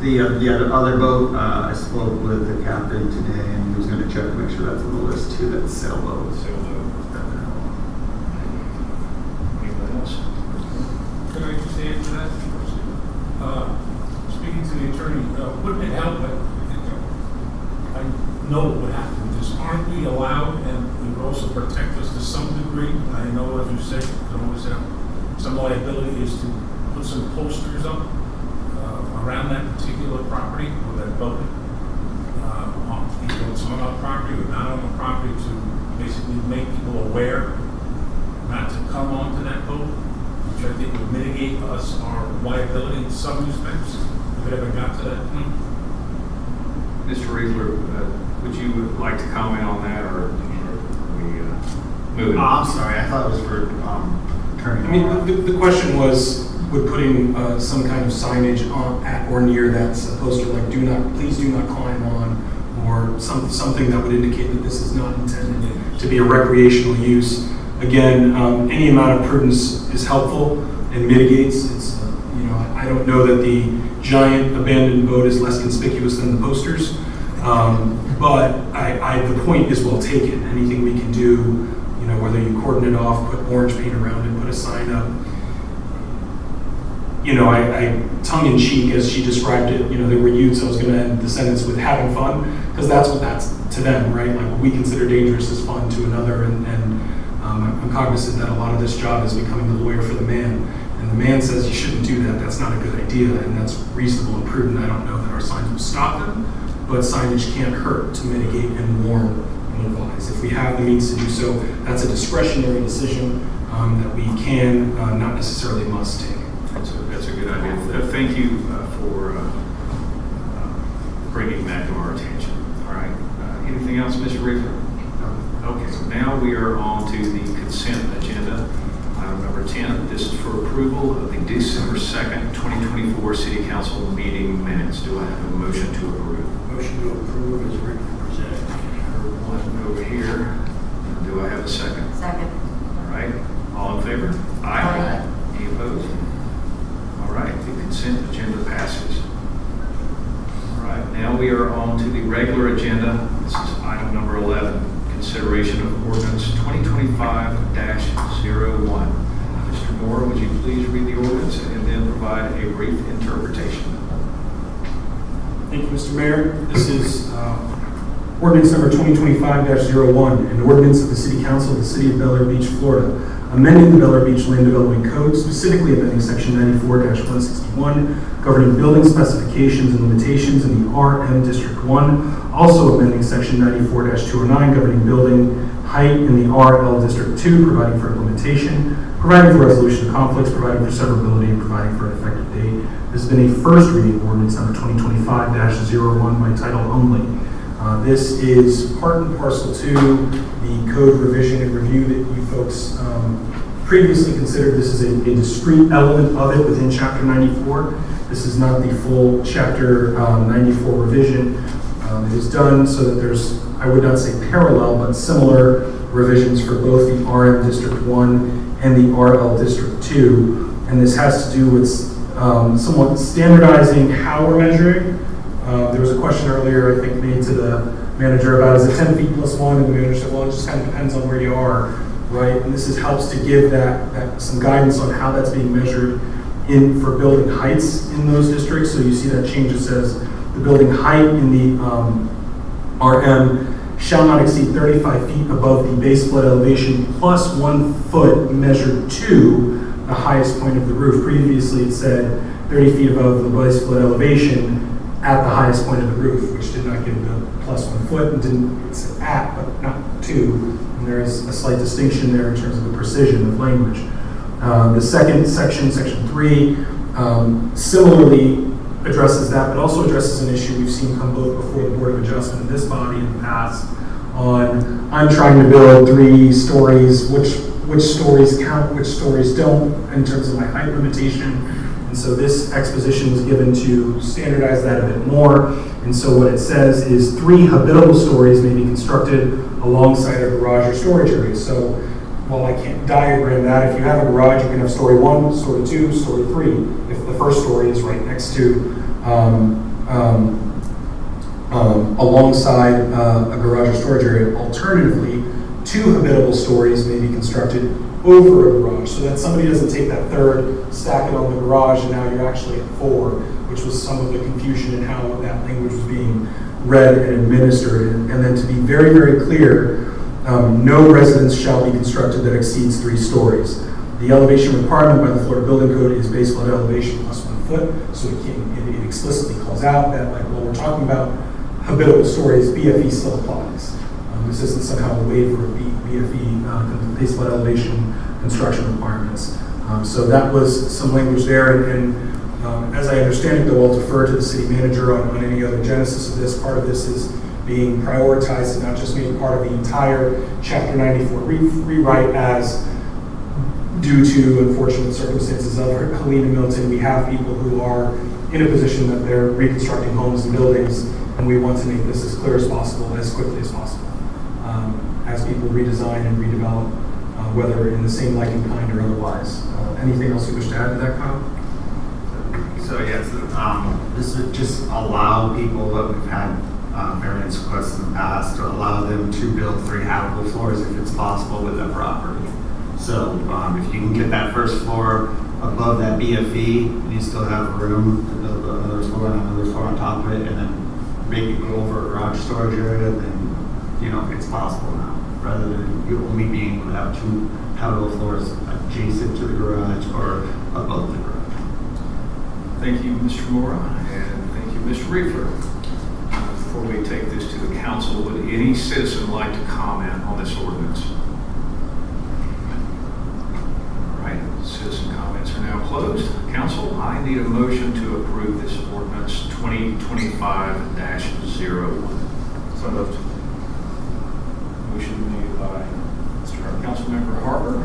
[SPEAKER 6] The other boat, I spoke with the captain today, and he was going to check to make sure that's on the list too. That's a sailboat.
[SPEAKER 1] Anyone else?
[SPEAKER 13] Can I just answer that? Speaking to the attorney, wouldn't it help, but I know what would happen with this. Aren't we allowed, and it would also protect us to some degree? I know, as you said, you can always have some liability is to put some posters up around that particular property or that boat. Either it's on our property or not on the property, to basically make people aware not to come onto that boat, which I think would mitigate our liability in some respects, if it ever got to that point.
[SPEAKER 1] Mr. Riegler, would you like to comment on that, or are we moving?
[SPEAKER 6] I'm sorry, I thought it was for attorney.
[SPEAKER 7] I mean, the question was, would putting some kind of signage on at or near that poster, like please do not climb on, or something that would indicate that this is not intended to be a recreational use. Again, any amount of prudence is helpful and mitigates. It's I don't know that the giant abandoned boat is less conspicuous than the posters, but the point is well taken. Anything we can do, whether you cordon it off, put orange paint around it, put a sign up, I tongue in cheek as she described it, they were youths. I was going to end the sentence with having fun, because that's what that's to them, right? Like what we consider dangerous is fun to another, and I'm cognizant that a lot of this job is becoming the lawyer for the man, and the man says you shouldn't do that. That's not a good idea, and that's reasonable and prudent. I don't know that our signs will stop them, but signage can't hurt to mitigate and warn and advise. If we have the means to do so, that's a discretionary decision that we can, not necessarily must take.
[SPEAKER 1] That's a good idea. Thank you for bringing that to our attention. All right. Anything else, Mr. Reefer? Okay, so now we are on to the consent agenda. Item number 10. This is for approval of the December 2nd, 2024 City Council meeting minutes. Do I have a motion to approve?
[SPEAKER 14] Motion to approve is written presented.
[SPEAKER 1] One over here. Do I have a second?
[SPEAKER 8] Second.
[SPEAKER 1] All right. All in favor?
[SPEAKER 8] Aye.
[SPEAKER 1] Any opposed? All right, the consent agenda passes. All right, now we are on to the regular agenda. This is item number 11, consideration of ordinance 2025-01. Mr. Moore, would you please read the ordinance and then provide a brief interpretation?
[SPEAKER 7] Thank you, Mr. Mayor. This is ordinance number 2025-01, an ordinance of the City Council of the City of Bel Air Beach, Florida, amending the Bel Air Beach Land Development Code, specifically amending Section 94-161, governing building specifications and limitations in the RM District 1, also amending Section 94-209, governing building height in the RL District 2, providing for implementation, providing for resolution of conflicts, providing for severability, and providing for an effective date. This has been a first reading ordinance number 2025-01 by title only. This is part and parcel to the code revision and review that you folks previously considered. This is a discrete element of it within Chapter 94. This is not the full Chapter 94 revision. It is done so that there's, I would not say parallel, but similar revisions for both the RM District 1 and the RL District 2. And this has to do with somewhat standardizing how we're measuring. There was a question earlier, I think, made to the manager about, is it 10 feet plus 1? And the manager said, well, it just kind of depends on where you are, right? And this helps to give that some guidance on how that's being measured for building heights in those districts. So you see that change. It says the building height in the RM shall not exceed 35 feet above the base flood elevation plus 1 foot measured to the highest point of the roof. Previously, it said 30 feet above the base flood elevation at the highest point of the roof, which did not give the plus 1 foot, and it said at, but not to. And there is a slight distinction there in terms of the precision of language. The second section, Section 3, similarly addresses that, but also addresses an issue we've seen come both before the Board of Adjustment and this body in the past on, I'm trying to build 3 stories, which stories count, which stories don't, in terms of my height limitation. And so this exposition was given to standardize that a bit more. And so what it says is 3 habitable stories may be constructed alongside a garage or storage area. So while I can't diagram that, if you have a garage, you can have story 1, story 2, story 3. If the first story is right next to, alongside a garage or storage area. Alternatively, 2 habitable stories may be constructed over a garage, so that somebody doesn't take that third, stack it on the garage, and now you're actually at 4, which was some of the confusion in how that language was being read and administered. And then to be very, very clear, no residence shall be constructed that exceeds 3 stories. The elevation requirement by the Florida Building Code is base flood elevation plus 1 foot, so it explicitly calls out that, like, when we're talking about habitable stories, BFE still applies. This isn't somehow a waiver of BFE, base flood elevation construction requirements. So that was some language there, and as I understand it, though, I'll defer to the city manager on any other genesis of this. Part of this is being prioritized and not just made part of the entire Chapter 94 rewrite, as due to unfortunate circumstances of Helene and Milton, we have people who are in a position that they're reconstructing homes and buildings, and we want to make this as clear as possible, as quickly as possible, as people redesign and redevelop, whether in the same liking kind or otherwise. Anything else you wish to add to that, Kyle?
[SPEAKER 6] So yes, this would just allow people that we've had variance requests in the past to allow them to build 3 habitable floors if it's possible with their property. So if you can get that first floor above that BFE, and you still have room to build another floor and another floor on top of it, and then make it go over a garage storage area, then, you know, it's possible now, rather than you only being able to have 2 habitable floors adjacent to the garage or above the garage.
[SPEAKER 1] Thank you, Mr. Mora, and thank you, Mr. Reefer. Before we take this to the council, would any citizen like to comment on this ordinance? All right, citizen comments are now closed. Council, I need a motion to approve this ordinance 2025-01.
[SPEAKER 12] So moved.
[SPEAKER 1] Motion made by Councilmember Harper.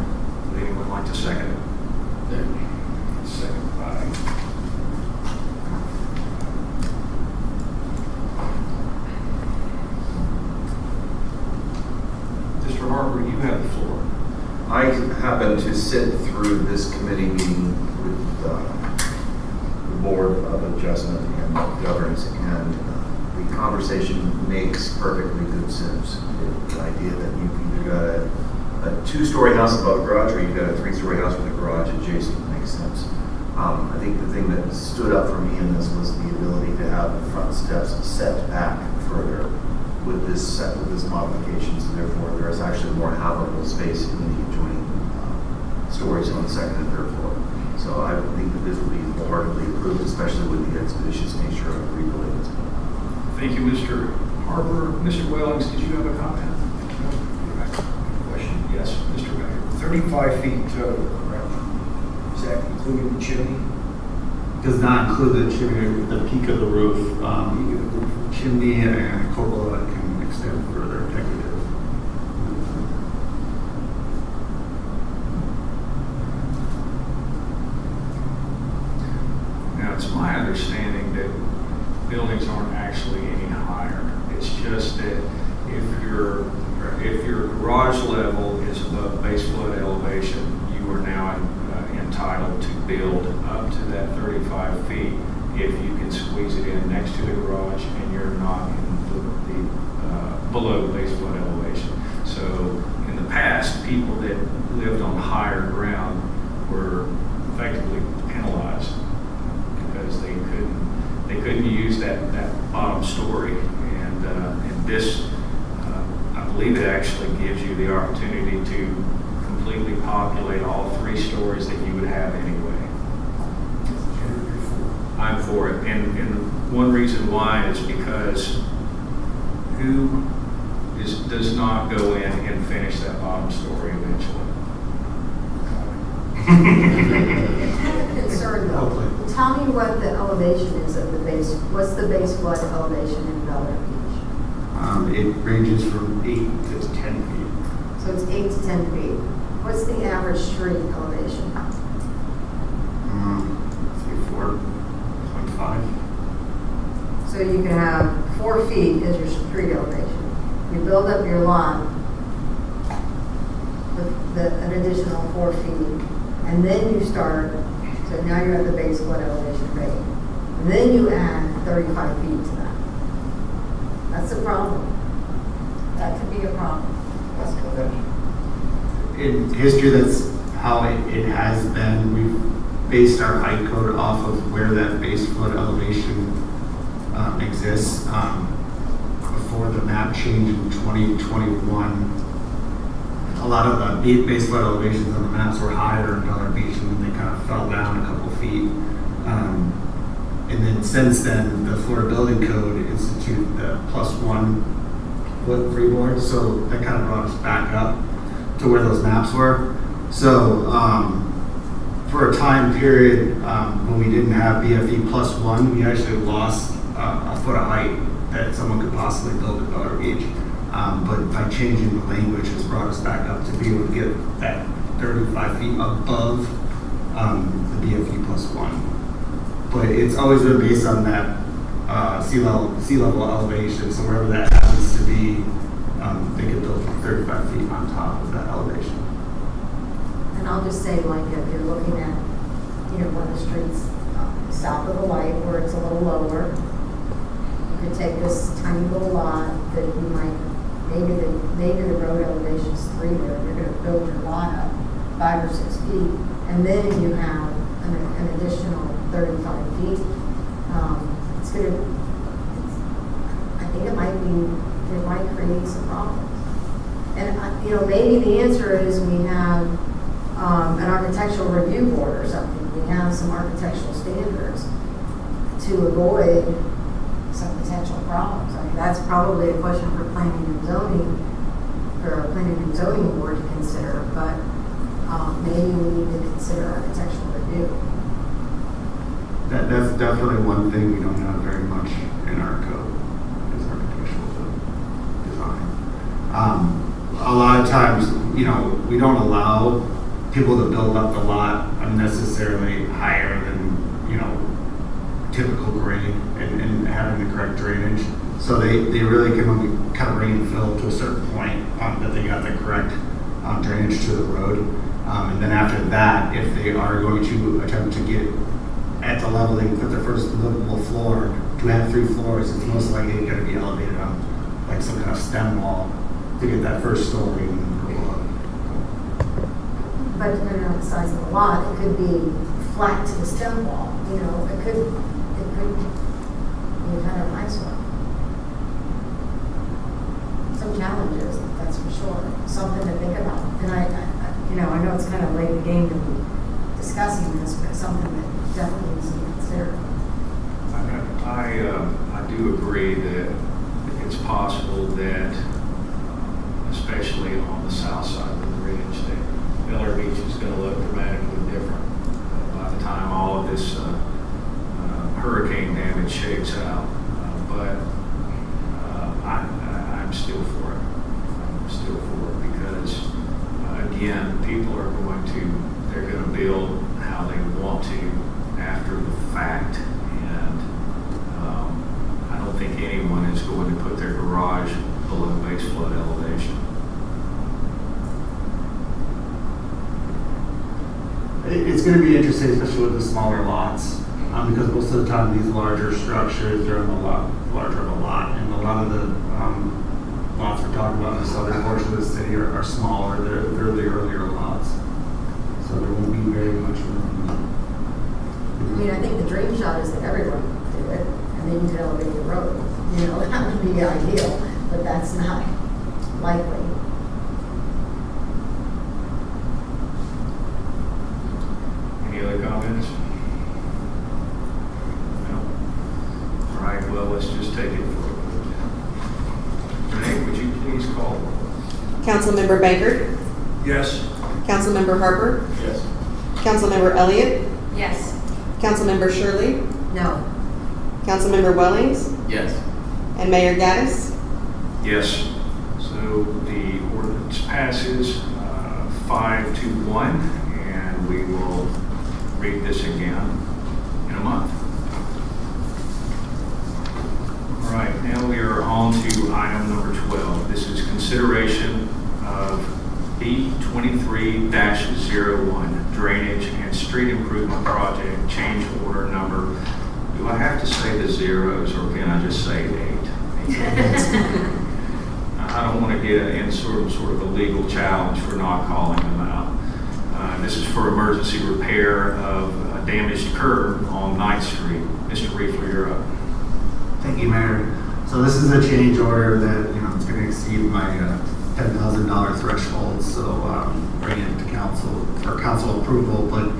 [SPEAKER 1] Would anyone like to second it? Second by Mr. Harper, you have the floor.
[SPEAKER 12] I happened to sit through this committee meeting with the Board of Adjustment and Governance, and the conversation makes perfectly good sense. The idea that you've either got a 2-story house above a garage, or you've got a 3-story house with a garage adjacent makes sense. I think the thing that stood up for me in this was the ability to have the front steps set back further with this modification. So therefore, there is actually more habitable space in the adjoining stories on the 2nd and 3rd floor. So I think that this will be wholeheartedly approved, especially with the expeditious nature of rebuilding this.
[SPEAKER 1] Thank you, Mr. Harper. Mr. Wellings, did you have a comment? No? Question? Yes, Mr. Becker.
[SPEAKER 14] 35 feet total, correct? Is that including the chimney?
[SPEAKER 6] Does not include the chimney, the peak of the roof. Chimney and cupola can extend further decorative.
[SPEAKER 1] Now, it's my understanding that buildings aren't actually any higher. It's just that if your garage level is above base flood elevation, you are now entitled to build up to that 35 feet if you can squeeze it in next to the garage and you're not in the below base flood elevation. So in the past, people that lived on higher ground were effectively penalized because they couldn't use that bottom story. And this, I believe it actually gives you the opportunity to completely populate all 3 stories that you would have anyway. I'm for it. And one reason why is because who does not go in and finish that bottom story eventually?
[SPEAKER 8] I have a concern though. Tell me what the elevation is of the base, what's the base flood elevation in Bel Air Beach?
[SPEAKER 6] It ranges from 8 to 10 feet.
[SPEAKER 8] So it's 8 to 10 feet. What's the average street elevation?
[SPEAKER 6] Say 4.5.
[SPEAKER 8] So you can have 4 feet as your street elevation. You build up your lot with an additional 4 feet, and then you start, so now you're at the base flood elevation rate. And then you add 35 feet to that. That's a problem. That could be a problem.
[SPEAKER 6] In history, that's how it has been. We've based our height code off of where that base flood elevation exists. Before the map change in 2021, a lot of the base flood elevations on the maps were higher in Bel Air Beach, and then they kind of fell down a couple feet. And then since then, the Florida Building Code instituted the +1 foot freeboard, so that kind of brought us back up to where those maps were. So for a time period when we didn't have BFE +1, we actually lost a foot of height that someone could possibly build at Bel Air Beach. But by changing the language, it's brought us back up to be able to get that 35 feet above the BFE +1. But it's always been based on that sea level elevation. So wherever that happens to be, they could build 35 feet on top of that elevation.
[SPEAKER 8] And I'll just say, like, if you're looking at, one of the streets south of the light where it's a little lower, you could take this tiny little lot that you might, maybe the road elevation's 3 there, you're gonna build your lot up 5 or 6 feet, and then you have an additional 35 feet. It's gonna, I think it might create some problems. And, maybe the answer is we have an architectural review board or something. We have some architectural standards to avoid some potential problems. I mean, that's probably a question for planning and zoning board to consider, but maybe we need to consider architectural review.
[SPEAKER 6] That's definitely one thing we don't have very much in our code, is architectural design. A lot of times, we don't allow people to build up the lot unnecessarily higher than, typical grade and having the correct drainage. So they really can only cut rain and fill to a certain point that they got the correct drainage to the road. And then after that, if they are going to attempt to get at the level they can put their first livable floor, to have 3 floors, it's most likely going to be elevated on like some kind of stem wall to get that first story and then go up.
[SPEAKER 8] But depending on the size of the lot, it could be flat to the stem wall. It could be kind of a nice one. Some challenges, that's for sure. Something to think about. And I know it's kind of late in the game to be discussing this, but something that definitely needs to be considered.
[SPEAKER 1] I do agree that it's possible that, especially on the south side of the ridge, that Miller Beach is going to look dramatically different by the time all of this hurricane damage shakes out. But I'm still for it. I'm still for it because, again, people are they're going to build how they want to after the fact. And I don't think anyone is going to put their garage below base flood elevation.
[SPEAKER 6] It's going to be interesting, especially with the smaller lots, because most of the time these larger structures, they're in a lot larger of a lot, and a lot of the lots we're talking about in the southern portion of the city are smaller. They're the earlier lots, so there won't be very much room.
[SPEAKER 8] I think the dream shot is that everyone could do it, and then you could elevate the road. That would be ideal, but that's not likely.
[SPEAKER 1] Any other comments? No? All right, well, let's just take it for a vote. Renee, would you please call the roll?
[SPEAKER 3] Councilmember Baker,
[SPEAKER 14] Yes.
[SPEAKER 3] Councilmember Harper,
[SPEAKER 14] Yes.
[SPEAKER 3] Councilmember Elliott,
[SPEAKER 10] Yes.
[SPEAKER 3] Councilmember Shirley,
[SPEAKER 8] No.
[SPEAKER 3] Councilmember Wellings,
[SPEAKER 12] Yes.
[SPEAKER 3] and Mayor Gaddis.
[SPEAKER 1] Yes. So the ordinance passes 5-1, and we will read this again in a month. All right, now we are on to item number 12. This is consideration of B23-01, Drainage and Street Improvement Project, change order number. Do I have to say the zeros, or can I just say 8? I don't want to get in sort of a legal challenge for not calling them out. This is for emergency repair of a damaged curb on 9th Street. Mr. Riefler, you're up.
[SPEAKER 6] Thank you, Mayor. So this is a change order that, it's going to exceed my $10,000 threshold, so bring it to council for council approval. But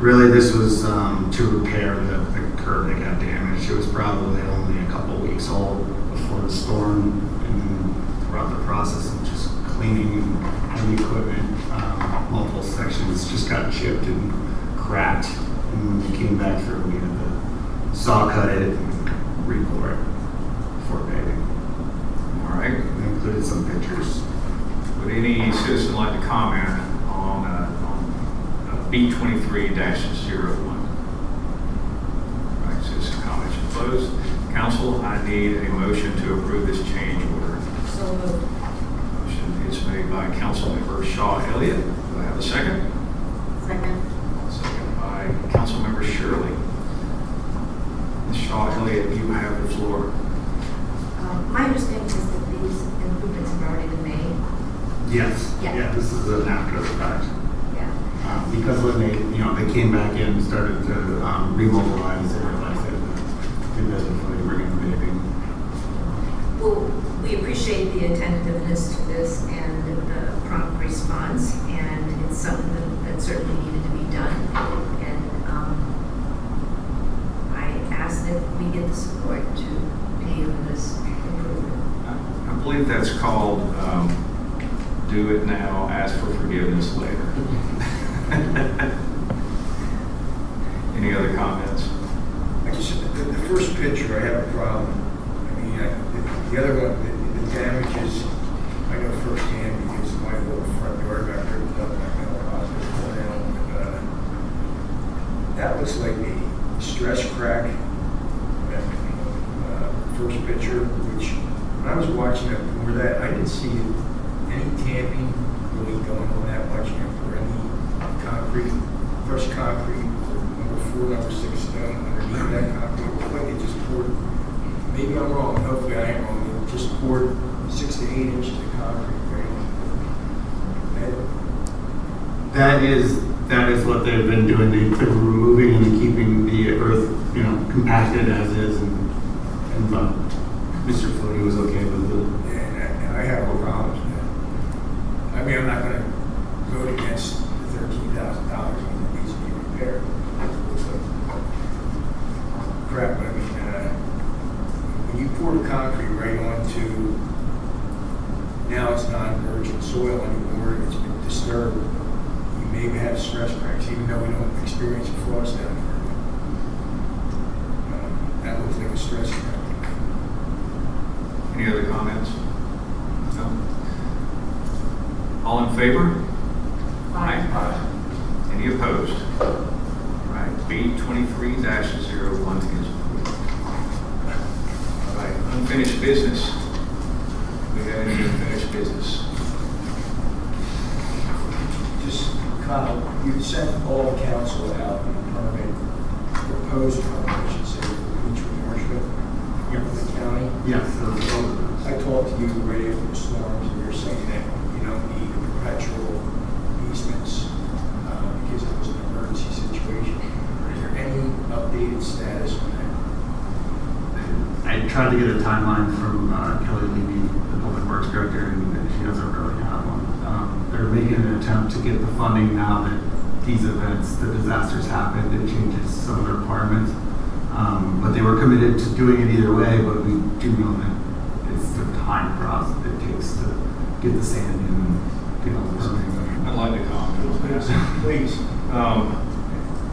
[SPEAKER 6] really, this was to repair the curb that got damaged. It was probably only a couple weeks old before the storm, and then throughout the process of just cleaning heavy equipment, multiple sections just got chipped and cracked. And when we came back through, we had to saw cut it and re-pour it before paving.
[SPEAKER 1] All right.
[SPEAKER 6] We included some pictures.
[SPEAKER 1] Would any citizen like to comment on B23-01? All right, citizen comments are closed. Council, I need a motion to approve this change order.
[SPEAKER 8] So moved.
[SPEAKER 1] Motion is made by Councilmember Shaw Elliott. Do I have a second?
[SPEAKER 8] Second.
[SPEAKER 1] Second by Councilmember Shirley. Ms. Shaw Elliott, you have the floor.
[SPEAKER 10] My understanding is that these improvements have already been made.
[SPEAKER 6] Yes.
[SPEAKER 10] Yeah.
[SPEAKER 6] Yeah, this is an after the fact.
[SPEAKER 10] Yeah.
[SPEAKER 6] Because when they came back in and started to remobilize, they realized they had to do this before they bring in the paving.
[SPEAKER 10] Well, we appreciate the attentiveness to this and the prompt response, and it's something that certainly needed to be done. And I ask that we get the support to pay for this improvement.
[SPEAKER 1] I believe that's called do it now, ask for forgiveness later. Any other comments?
[SPEAKER 14] I just, the first picture, I have a problem. I mean, the other one, the damages, I know firsthand because my little front door got ripped up, and I know hospital. That looks like a stress crack. That, first picture, which when I was watching it before that, I didn't see any tamping really going on that much, or any concrete, fresh concrete, number 4, number 6 stone underneath that concrete. It looked like it just poured, maybe I'm wrong, hopefully I am wrong, it just poured 6 to 8 inches of concrete right on.
[SPEAKER 6] That is what they've been doing. They've been removing and keeping the earth, compacted as is, and Mr. Foote was okay with it.
[SPEAKER 14] And I have no problems with that. I mean, I'm not going to vote against the $13,000 that needs to be repaired. It's like crap, but I mean, when you pour the concrete right onto, now it's non-virgin soil anymore, it's been disturbed, you may have stress cracks, even though we don't experience frost down here. That looks like a stress crack.
[SPEAKER 1] Any other comments? No? All in favor? Aye. Any opposed? All right, B23-01 is approved. All right, unfinished business. Do we have any unfinished business?
[SPEAKER 14] Just Kyle, you sent all council out the permit, proposed permit, I should say, for beach marshal in the county.
[SPEAKER 6] Yes.
[SPEAKER 14] I talked to you right after the storms, and you're saying that you don't need perpetual easements because it was an emergency situation. Is there any updated status on that?
[SPEAKER 6] I tried to get a timeline from Kelly Levy, the Public Works Director, and she doesn't really have one. They're making an attempt to get the funding now that these events, the disasters happened. It changes some of the requirements. But they were committed to doing it either way, but we do know that it's the time process it takes to get the sand in and get all the permitting.
[SPEAKER 1] I'd like to comment on that.
[SPEAKER 14] Please.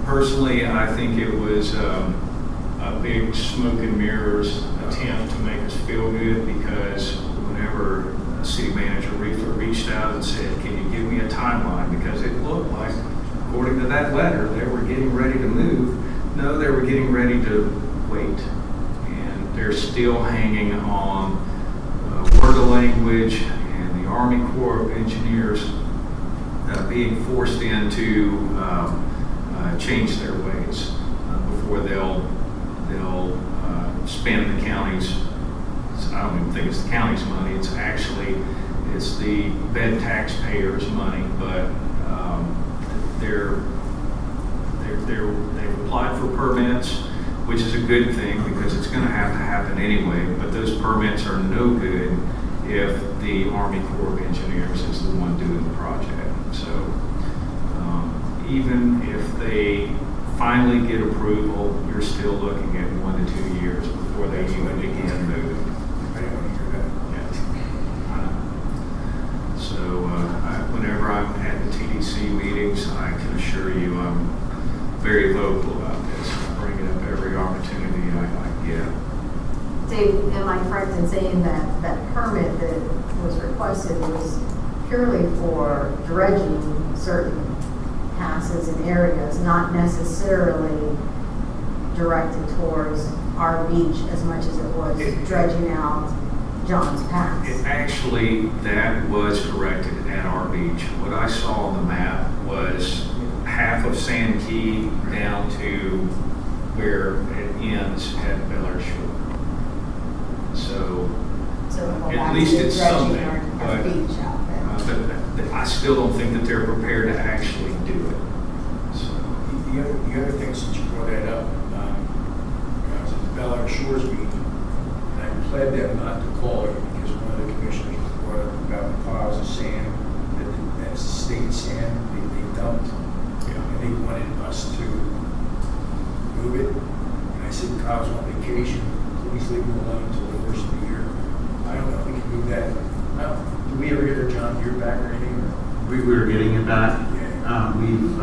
[SPEAKER 1] Personally, I think it was a big smoke and mirrors attempt to make us feel good because whenever City Manager Reefer reached out and said, can you give me a timeline? Because it looked like, according to that letter, they were getting ready to move. No, they were getting ready to wait. And they're still hanging on word of language and the Army Corps of Engineers being forced into change their ways before they'll spend the county's, I don't even think it's the county's money, it's the bed taxpayers' money, but they've applied for permits, which is a good thing because it's going to happen anyway, but those permits are no good if the Army Corps of Engineers is the one doing the project. So even if they finally get approval, you're still looking at 1 to 2 years before they even begin moving.
[SPEAKER 14] I didn't want to hear that.
[SPEAKER 1] Yeah. So whenever I'm at the TDC meetings, I can assure you I'm very vocal about this. I bring it up every opportunity I get.
[SPEAKER 8] Dave, am I correct in saying that that permit that was requested was purely for dredging certain passes and areas, not necessarily directed towards our beach as much as it was dredging out John's Pass?
[SPEAKER 1] Actually, that was directed at our beach. What I saw on the map was half of Sand Key down to where it ends at Bel Air Shore. So
[SPEAKER 8] So we'll go
[SPEAKER 1] at
[SPEAKER 8] back
[SPEAKER 1] least
[SPEAKER 8] to
[SPEAKER 1] it's
[SPEAKER 8] dredging
[SPEAKER 1] some there,
[SPEAKER 8] our beach out there.
[SPEAKER 1] but I still don't think that they're prepared to actually do it. So,
[SPEAKER 14] The other thing, since you brought that up, I was at the Bel Air Shores meeting, and I pled them not to call it because one of the commissioners brought up about the piles of sand, that's state sand they dumped. And they wanted us to move it. And I said, Kyle's on vacation, please leave him alone until the first of the year. I don't know if we can move that. Do we ever get our John Deere back or anything?
[SPEAKER 6] We were getting it back.
[SPEAKER 14] Yeah.
[SPEAKER 6] We've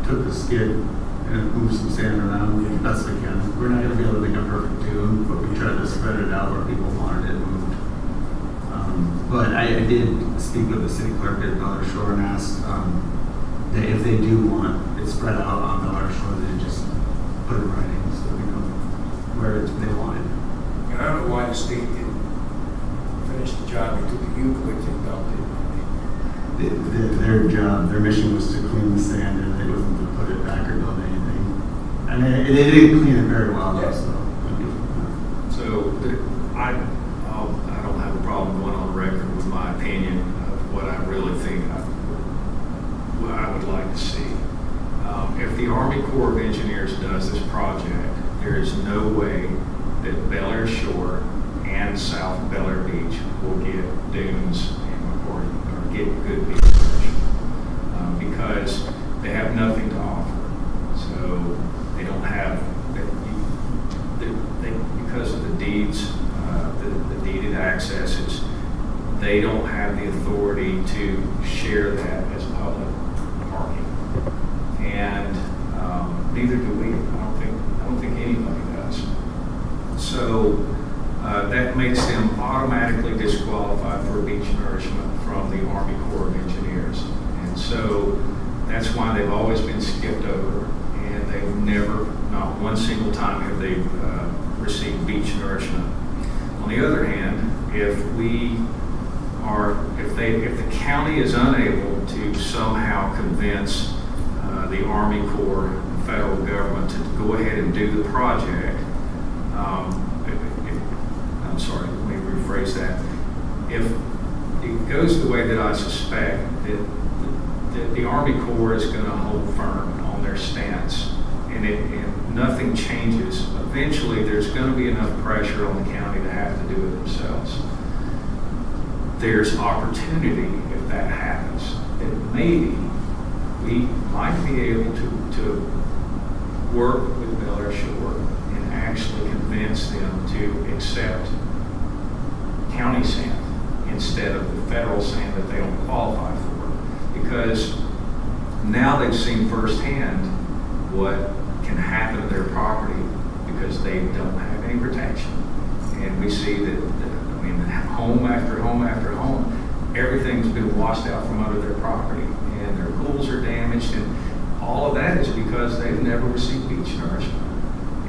[SPEAKER 6] took the skid and moved some sand around as best we can. We're not going to be able to make a perfect tune, but we tried to spread it out where people wanted it moved. But I did speak with the city clerk at Bel Air Shore and asked that if they do want it spread out on Bel Air Shore, they just put it in writing so we know where they want it.
[SPEAKER 14] And I don't know why the state didn't finish the job. They took the eucalyptus and dumped it.
[SPEAKER 6] Their job, their mission was to clean the sand, and it wasn't to put it back or build anything. And they did clean it very well, though.
[SPEAKER 1] So I don't have a problem going on record with my opinion of what I really think what I would like to see. If the Army Corps of Engineers does this project, there is no way that Bel Air Shore and South Bel Air Beach will get dunes or get good beach nourishment because they have nothing to offer. So they don't have because of the deeds, the deeded accesses, they don't have the authority to share that as public parking, and neither do we. I don't think anybody does. So that makes them automatically disqualified for beach nourishment from the Army Corps of Engineers, and so that's why they've always been skipped over, and they've never, not one single time, have they received beach nourishment. On the other hand, if the county is unable to somehow convince the Army Corps, the federal government, to go ahead and do the project, I'm sorry, let me rephrase that. If it goes the way that I suspect, that the Army Corps is going to hold firm on their stance, and nothing changes, eventually there's going to be enough pressure on the county to have to do it themselves. There's opportunity if that happens, that maybe we might be able to work with Bel Air Shore and actually convince them to accept county sand instead of the federal sand that they don't qualify for. Because now they've seen firsthand what can happen to their property because they don't have any protection. And we see that home after home after home, everything's been washed out from under their property, and their pools are damaged, and all of that is because they've never received beach nourishment.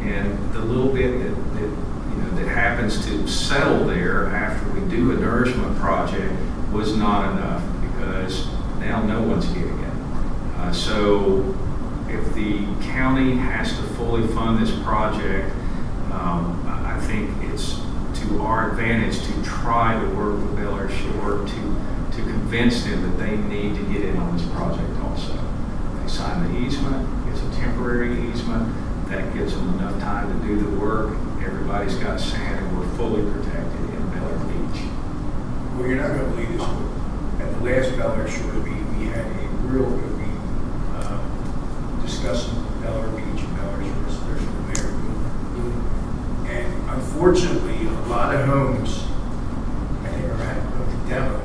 [SPEAKER 1] And the little bit that happens to settle there after we do a nourishment project was not enough, because now no one's getting it. So if the county has to fully fund this project, I think it's to our advantage to try to work with Bel Air Shore to convince them that they need to get in on this project also. They sign the easement, it's a temporary easement, that gives them enough time to do the work. Everybody's got sand, and we're fully protected in Bel Air Beach.
[SPEAKER 14] Well, you're not going to believe this, but at the last Bel Air Shore meeting, we had a real good meeting discussing Bel Air Beach and Bel Air Shore. There's a very good. And unfortunately, a lot of homes, I think, are at the demo of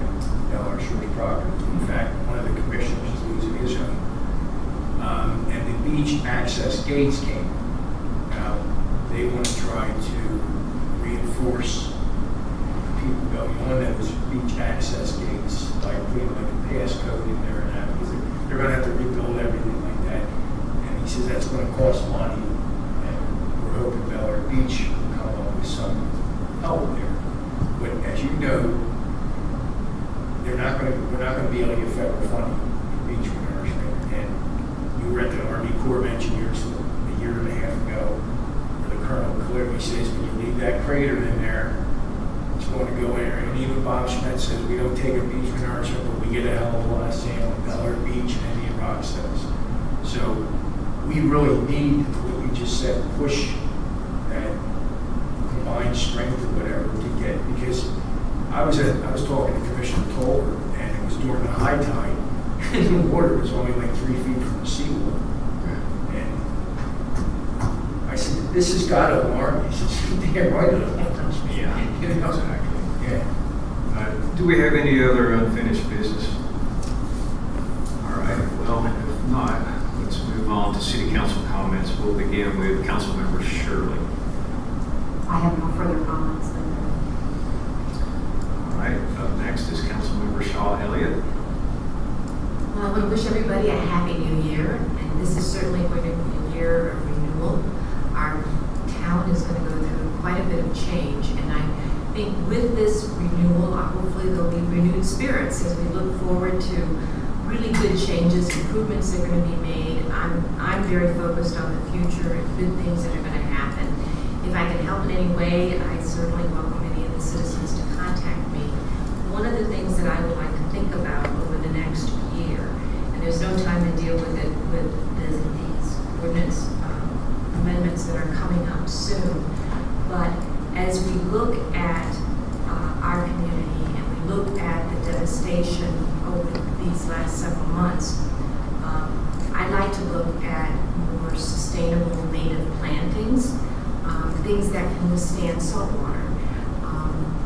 [SPEAKER 14] Bel Air Shore's property. In fact, one of the commissioners is losing his home. And the beach access gates came. Now, they want to try to reinforce people going on those beach access gates by putting like a passcode in there and that, because they're going to have to rebuild everything like that. And he says that's going to cost money, and we're hoping Bel Air Beach will come up with some help there. But as you know, we're not going to be able to get federal funding for beach renourishment. And we were at the Army Corps of Engineers a year and a half ago, where the colonel clearly says when you leave that crater in there, is going to go in there. And even Bob Schmidt says we don't take a beach nourishment, but we get a hell of a lot of sand with Bel Air Beach and Indian Rock Stones. So we really need, what we just said, push that combined strength or whatever to get, because I was talking to Commissioner Tolbert, and it was during the high tide, and the water was only like 3 feet from the seawall. And I said, this has got to alarm me. He said, damn right it alarms me.
[SPEAKER 1] Yeah,
[SPEAKER 14] You know?
[SPEAKER 1] exactly.
[SPEAKER 14] Yeah.
[SPEAKER 1] Do we have any other unfinished business? All right, well, if not, let's move on to city council comments. We'll begin with Councilmember Shirley.
[SPEAKER 8] I have no further comments than
[SPEAKER 1] All right, up next is Councilmember Shaw Elliott.
[SPEAKER 10] Well, I want to wish everybody a happy new year, and this is certainly going to be a year of renewal. Our town is going to go through quite a bit of change, and I think with this renewal, hopefully there'll be renewed spirits as we look forward to really good changes, improvements that are going to be made. I'm very focused on the future and good things that are going to happen. If I can help in any way, I certainly welcome any of the citizens to contact me. One of the things that I would like to think about over the next year, and there's no time to deal with it with these ordinance amendments that are coming up soon, but as we look at our community and we look at the devastation over these last several months, I'd like to look at more sustainable native plantings, things that can withstand salt water,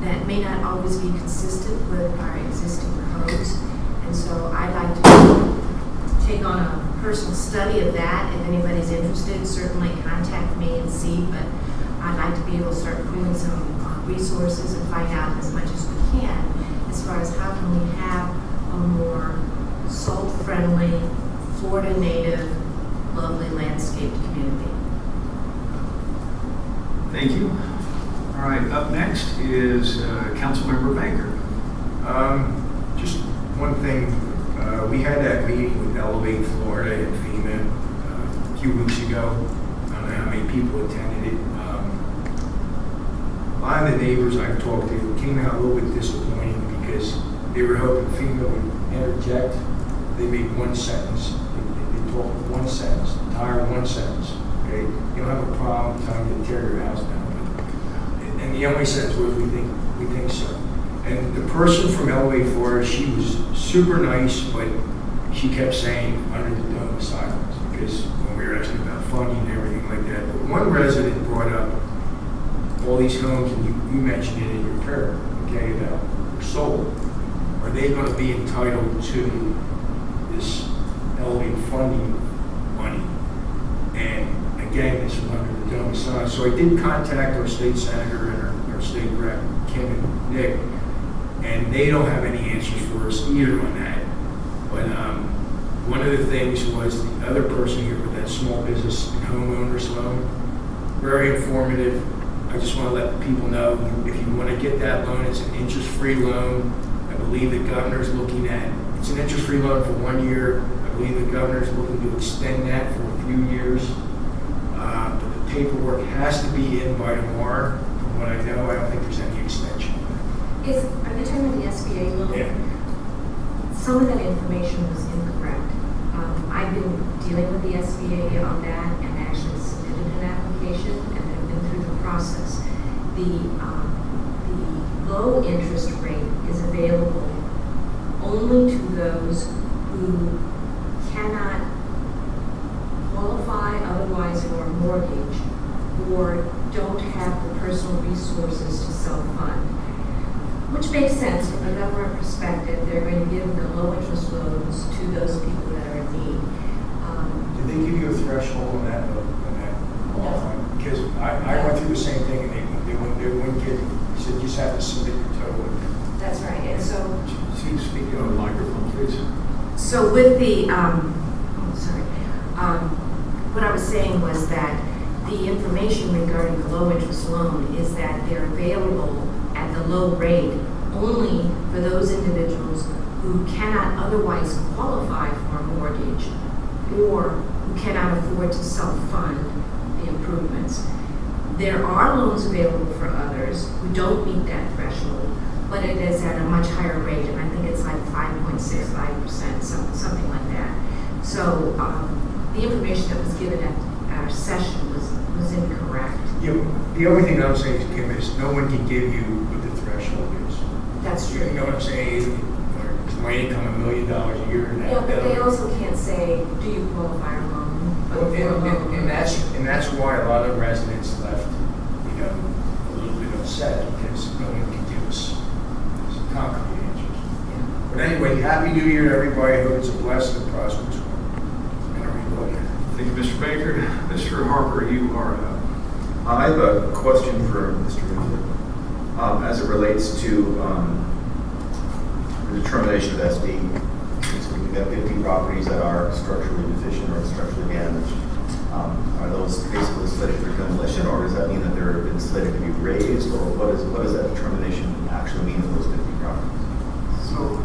[SPEAKER 10] that may not always be consistent with our existing codes. And so I'd like to take on a personal study of that. If anybody's interested, certainly contact me and see, but I'd like to be able to start pooling some resources and find out as much as we can as far as how can we have a more salt-friendly, Florida native, lovely landscaped community.
[SPEAKER 1] Thank you. All right, up next is Councilmember Baker.
[SPEAKER 14] Just one thing, we had that meeting with Elevate Florida and FEMA a few weeks ago. I don't know how many people attended it. A lot of the neighbors I've talked to came out a little bit disappointed because they were hoping FEMA would interject. They made one sentence. They talked one sentence, entire one sentence. Okay, you don't have a problem telling you to tear your house down. And the only sentence was, we think so. And the person from Elevate Florida, she was super nice, but she kept saying under the dome of silence, because when we were asking about funding and everything like that. But one resident brought up all these homes, and you mentioned it in your prayer, okay, about they're sold. Are they going to be entitled to this Elevate funding money? And again, this was under the dome of silence. So I did contact our state senator and our state rep, Kim and Nick, and they don't have any answers for us either on that. But one of the things was the other person here with that small business and homeowners loan, very informative. I just want to let the people know, if you want to get that loan, it's an interest-free loan. I believe the governor's looking at, it's an interest-free loan for 1 year. I believe the governor's looking to extend that for a few years. But the paperwork has to be in by tomorrow. From what I know, I don't think there's any extension.
[SPEAKER 10] Are you talking about the SBA loan?
[SPEAKER 14] Yeah.
[SPEAKER 10] Some of that information was incorrect. I've been dealing with the SBA on that and actually submitted an application and have been through the process. The low interest rate is available only to those who cannot qualify otherwise for a mortgage or don't have the personal resources to self-fund. Which makes sense from a government perspective. They're going to give the low interest loans to those people that are in need.
[SPEAKER 14] Did they give you a threshold on that?
[SPEAKER 10] No.
[SPEAKER 14] Because I went through the same thing, and they wouldn't give. They said you just have to submit your total.
[SPEAKER 10] That's right. And so,
[SPEAKER 1] Speak on the microphone, please.
[SPEAKER 10] so with the, what I was saying was that the information regarding the low interest loan is that they're available at the low rate only for those individuals who cannot otherwise qualify for a mortgage or who cannot afford to self-fund the improvements. There are loans available for others who don't meet that threshold, but it is at a much higher rate, and I think it's like 5.65%, something like that. So the information that was given at our session was incorrect.
[SPEAKER 14] Yeah, the only thing I'm saying, Kim, is no one can give you what the threshold is.
[SPEAKER 10] That's true.
[SPEAKER 14] You know what I'm saying? Is my income $1 million a year? And
[SPEAKER 10] Yeah, but they also can't say, do you qualify or loan?
[SPEAKER 14] Well, and that's why a lot of residents left, you know, a little bit upset because no one can give us some concrete answers. But anyway, Happy New Year, everybody. I hope it's a blessed and prosperous one. And everybody.
[SPEAKER 1] Thank you, Mr. Baker. Mr. Harper, you are up.
[SPEAKER 12] I have a question for Mr. Winter. As it relates to the determination of SD. We've got 50 properties that are structurally deficient or structurally damaged. Are those basically slated for demolition, or does that mean that they're been slated to be raised, or what does that determination actually mean for those 50 properties?
[SPEAKER 6] So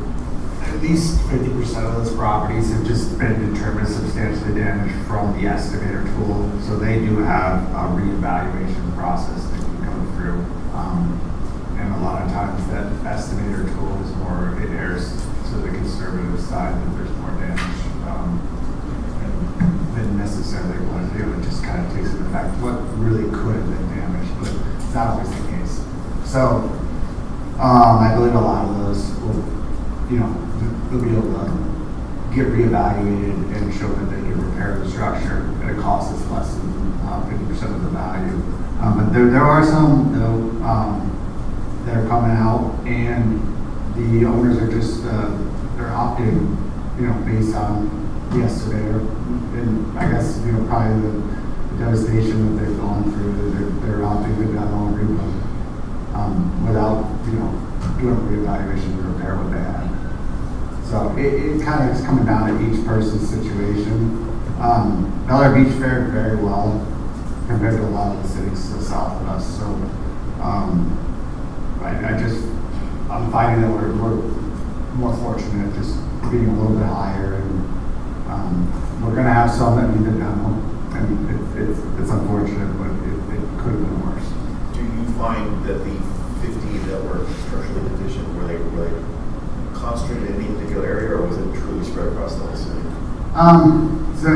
[SPEAKER 6] at least 50% of those properties have just been determined substantially damaged from the estimator tool. So they do have a reevaluation process that can come through. And a lot of times that estimator tool is more, it errs to the conservative side that there's more damage than necessarily what it do. It just kind of takes into effect what really could have been damaged, but it's not always the case. So I believe a lot of those will, you know, they'll be able to get reevaluated and show that they can repair the structure at a cost that's less than 50% of the value. But there are some, though, that are coming out, and the owners are just they're opting, you know, based on the estimator, and I guess, you know, probably the devastation that they've gone through, they're opting to not only rebuild without, you know, doing a reevaluation to repair what they had. So it kind of is coming down to each person's situation. Bel Air Beach fared very well compared to a lot of the cities to the south of us. So I'm finding that we're more fortunate just being a little bit higher, and we're going to have some that need to demo, and it's unfortunate, but it could have been worse.
[SPEAKER 12] Do you find that the 50 that were structurally deficient, were they concentrated in any particular area, or was it truly spread across the whole city?
[SPEAKER 6] So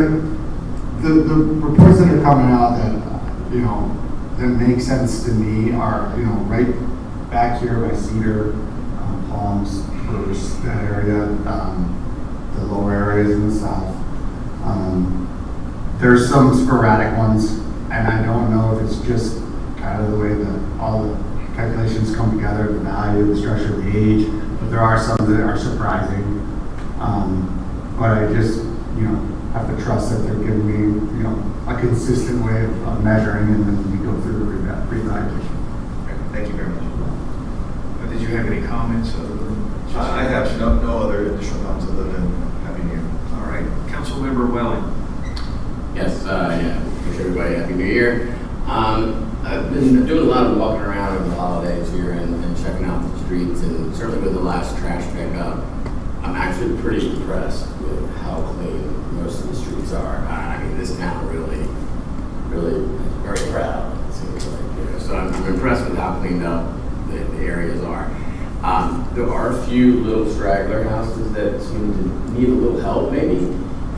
[SPEAKER 6] the reports that are coming out that, you know, that make sense to me are, you know, right back here by Cedar, Palms, Bruce, that area, the lower areas in the south. There's some sporadic ones, and I don't know if it's just kind of the way that all the calculations come together, the value, the structure, the age, but there are some that are surprising. But I just, you know, have to trust that they're giving me, you know, a consistent way of measuring, and then we go through the reevaluation.
[SPEAKER 12] Thank you very much.
[SPEAKER 1] Did you have any comments other than?
[SPEAKER 12] I have no other additional comments other than Happy New Year.
[SPEAKER 1] All right, Councilmember Welling.
[SPEAKER 15] Yes, yeah, wish everybody Happy New Year. I've been doing a lot of walking around over the holidays here and checking out the streets, and certainly with the last trash pickup, I'm actually pretty impressed with how clean most of the streets are. I mean, this town really is very proud, it seems like. You know, so I'm impressed with how cleaned up the areas are. There are a few little straggler houses that seem to need a little help, maybe.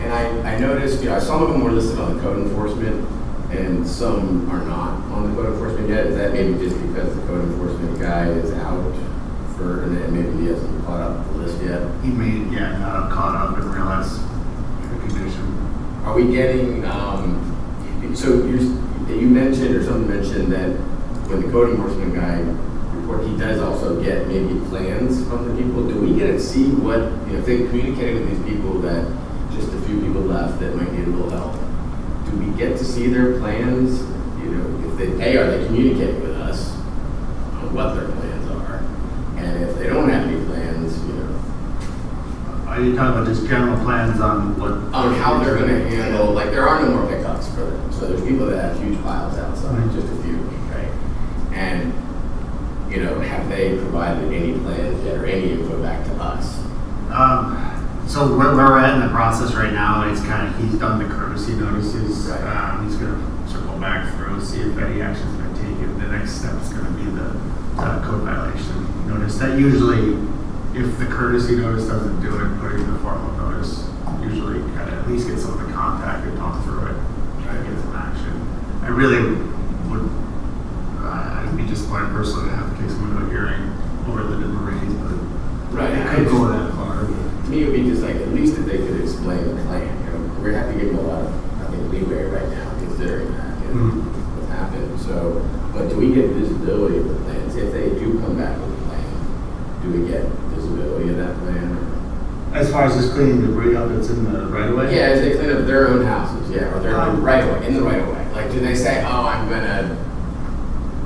[SPEAKER 15] And I noticed, you know, some of them were listed on the code enforcement, and some are not on the code enforcement yet. Is that maybe just because the code enforcement guy is out and maybe he hasn't caught up the list yet?
[SPEAKER 6] He may, not caught up and realize the condition.
[SPEAKER 15] Are we getting, so you mentioned, or someone mentioned that when the code enforcement guy report, he does also get maybe plans from the people. Do we get to see what, you know, if they communicated with these people that just a few people left that might need a little help? Do we get to see their plans? You know, if they, are they communicating with us on what their plans are? And if they don't have any plans, you know.
[SPEAKER 6] Are you talking about just general plans on what?
[SPEAKER 15] On how they're going to handle, like there are no more pickups for them. So there's people that have huge piles outside, just a few, right? And, you know, have they provided any plans yet or any info back to us?
[SPEAKER 6] So where we're at in the process right now, he's done the courtesy notices. Right. He's going to circle back through, see if any action's been the next step is gonna be the code violation notice. That usually, if the courtesy notice doesn't do it, putting the formal notice, usually kind of at least get someone to contact and talk through it, try to get some action. I really would, I'd be disappointed personally to have to take someone to a hearing over the deliveries, but
[SPEAKER 15] Right.
[SPEAKER 6] it could go that far.
[SPEAKER 15] To me, it would be just like, at least if they could explain the plan, you know, we're gonna have to give them a lot of, I think, leeway right now, considering that, you know, what happened, so, but do we get visibility of the plans? If they do come back with a plan, do we get visibility of that plan?
[SPEAKER 6] As far as just cleaning debris up that's in the right of way?
[SPEAKER 15] Yeah, as they clean up their own houses, yeah, or their own right of way, in the right of way, like, do they say, oh, I'm gonna,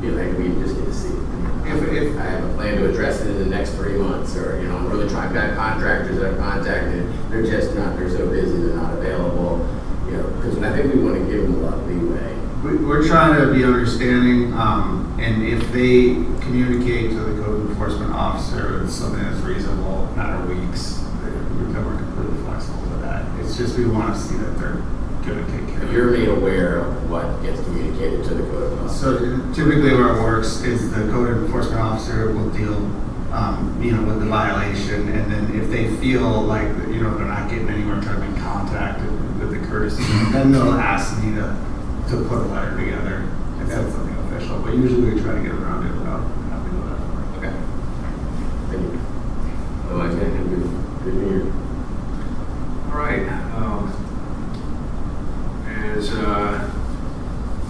[SPEAKER 15] you know, like, we just get to see it?
[SPEAKER 6] If
[SPEAKER 15] I have a plan to address it in the next 3 months, or, you know, I'm really trying, I've got contractors that I've contacted, they're just not, they're so busy, they're not available, you know, because I think we want to give them a lot of leeway.
[SPEAKER 6] We're trying to be understanding, and if they communicate to the code enforcement officer it's something that's reasonable, matter of weeks, we're completely flexible with that. It's just we want to see that they're going to take care of it.
[SPEAKER 15] You're made aware of what gets communicated to the code officer.
[SPEAKER 6] So typically where it works is the code enforcement officer will deal, you know, with the violation, and then if they feel like, you know, they're not getting anywhere, trying to make contact with the courtesy, then they'll ask me to put a letter together if that's something official. But usually we try to get around it without having to go that far.
[SPEAKER 15] Okay. Thank you. Otherwise, yeah, good New Year.
[SPEAKER 1] All right. As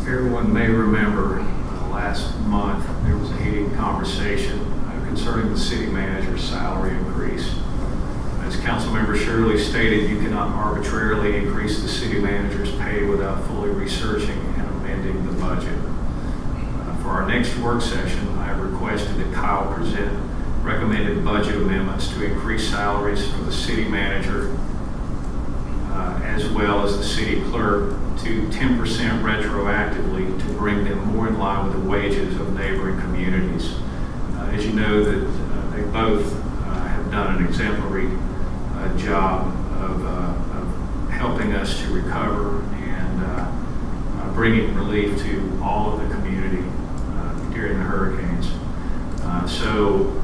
[SPEAKER 1] everyone may remember, last month there was a heated conversation concerning the city manager's salary increase. As Councilmember Shirley stated, you cannot arbitrarily increase the city manager's pay without fully researching and amending the budget. For our next work session, I have requested that Kyle present recommended budget amendments to increase salaries for the city manager as well as the city clerk to 10% retroactively to bring them more in line with the wages of neighboring communities. As you know, that they both have done an exemplary job of helping us to recover and bringing relief to all of the community during the hurricanes. So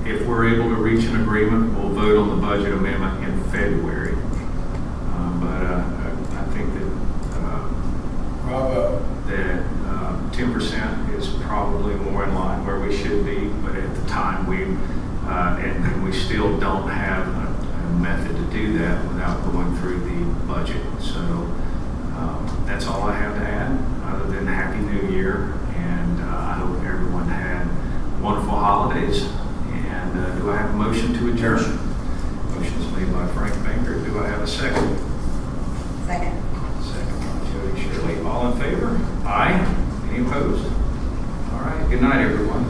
[SPEAKER 1] if we're able to reach an agreement, we'll vote on the budget amendment in February. But I think that that 10% is probably more in line where we should be, but at the time and we still don't have a method to do that without going through the budget. So that's all I have to add, other than Happy New Year, and I hope everyone had wonderful holidays. And do I have a motion to adjourn? Motion is made by Frank Baker. Do I have a second?
[SPEAKER 10] Second.
[SPEAKER 1] Second by Jody Shirley. All in favor? Aye. Any opposed? All right. Good night, everyone.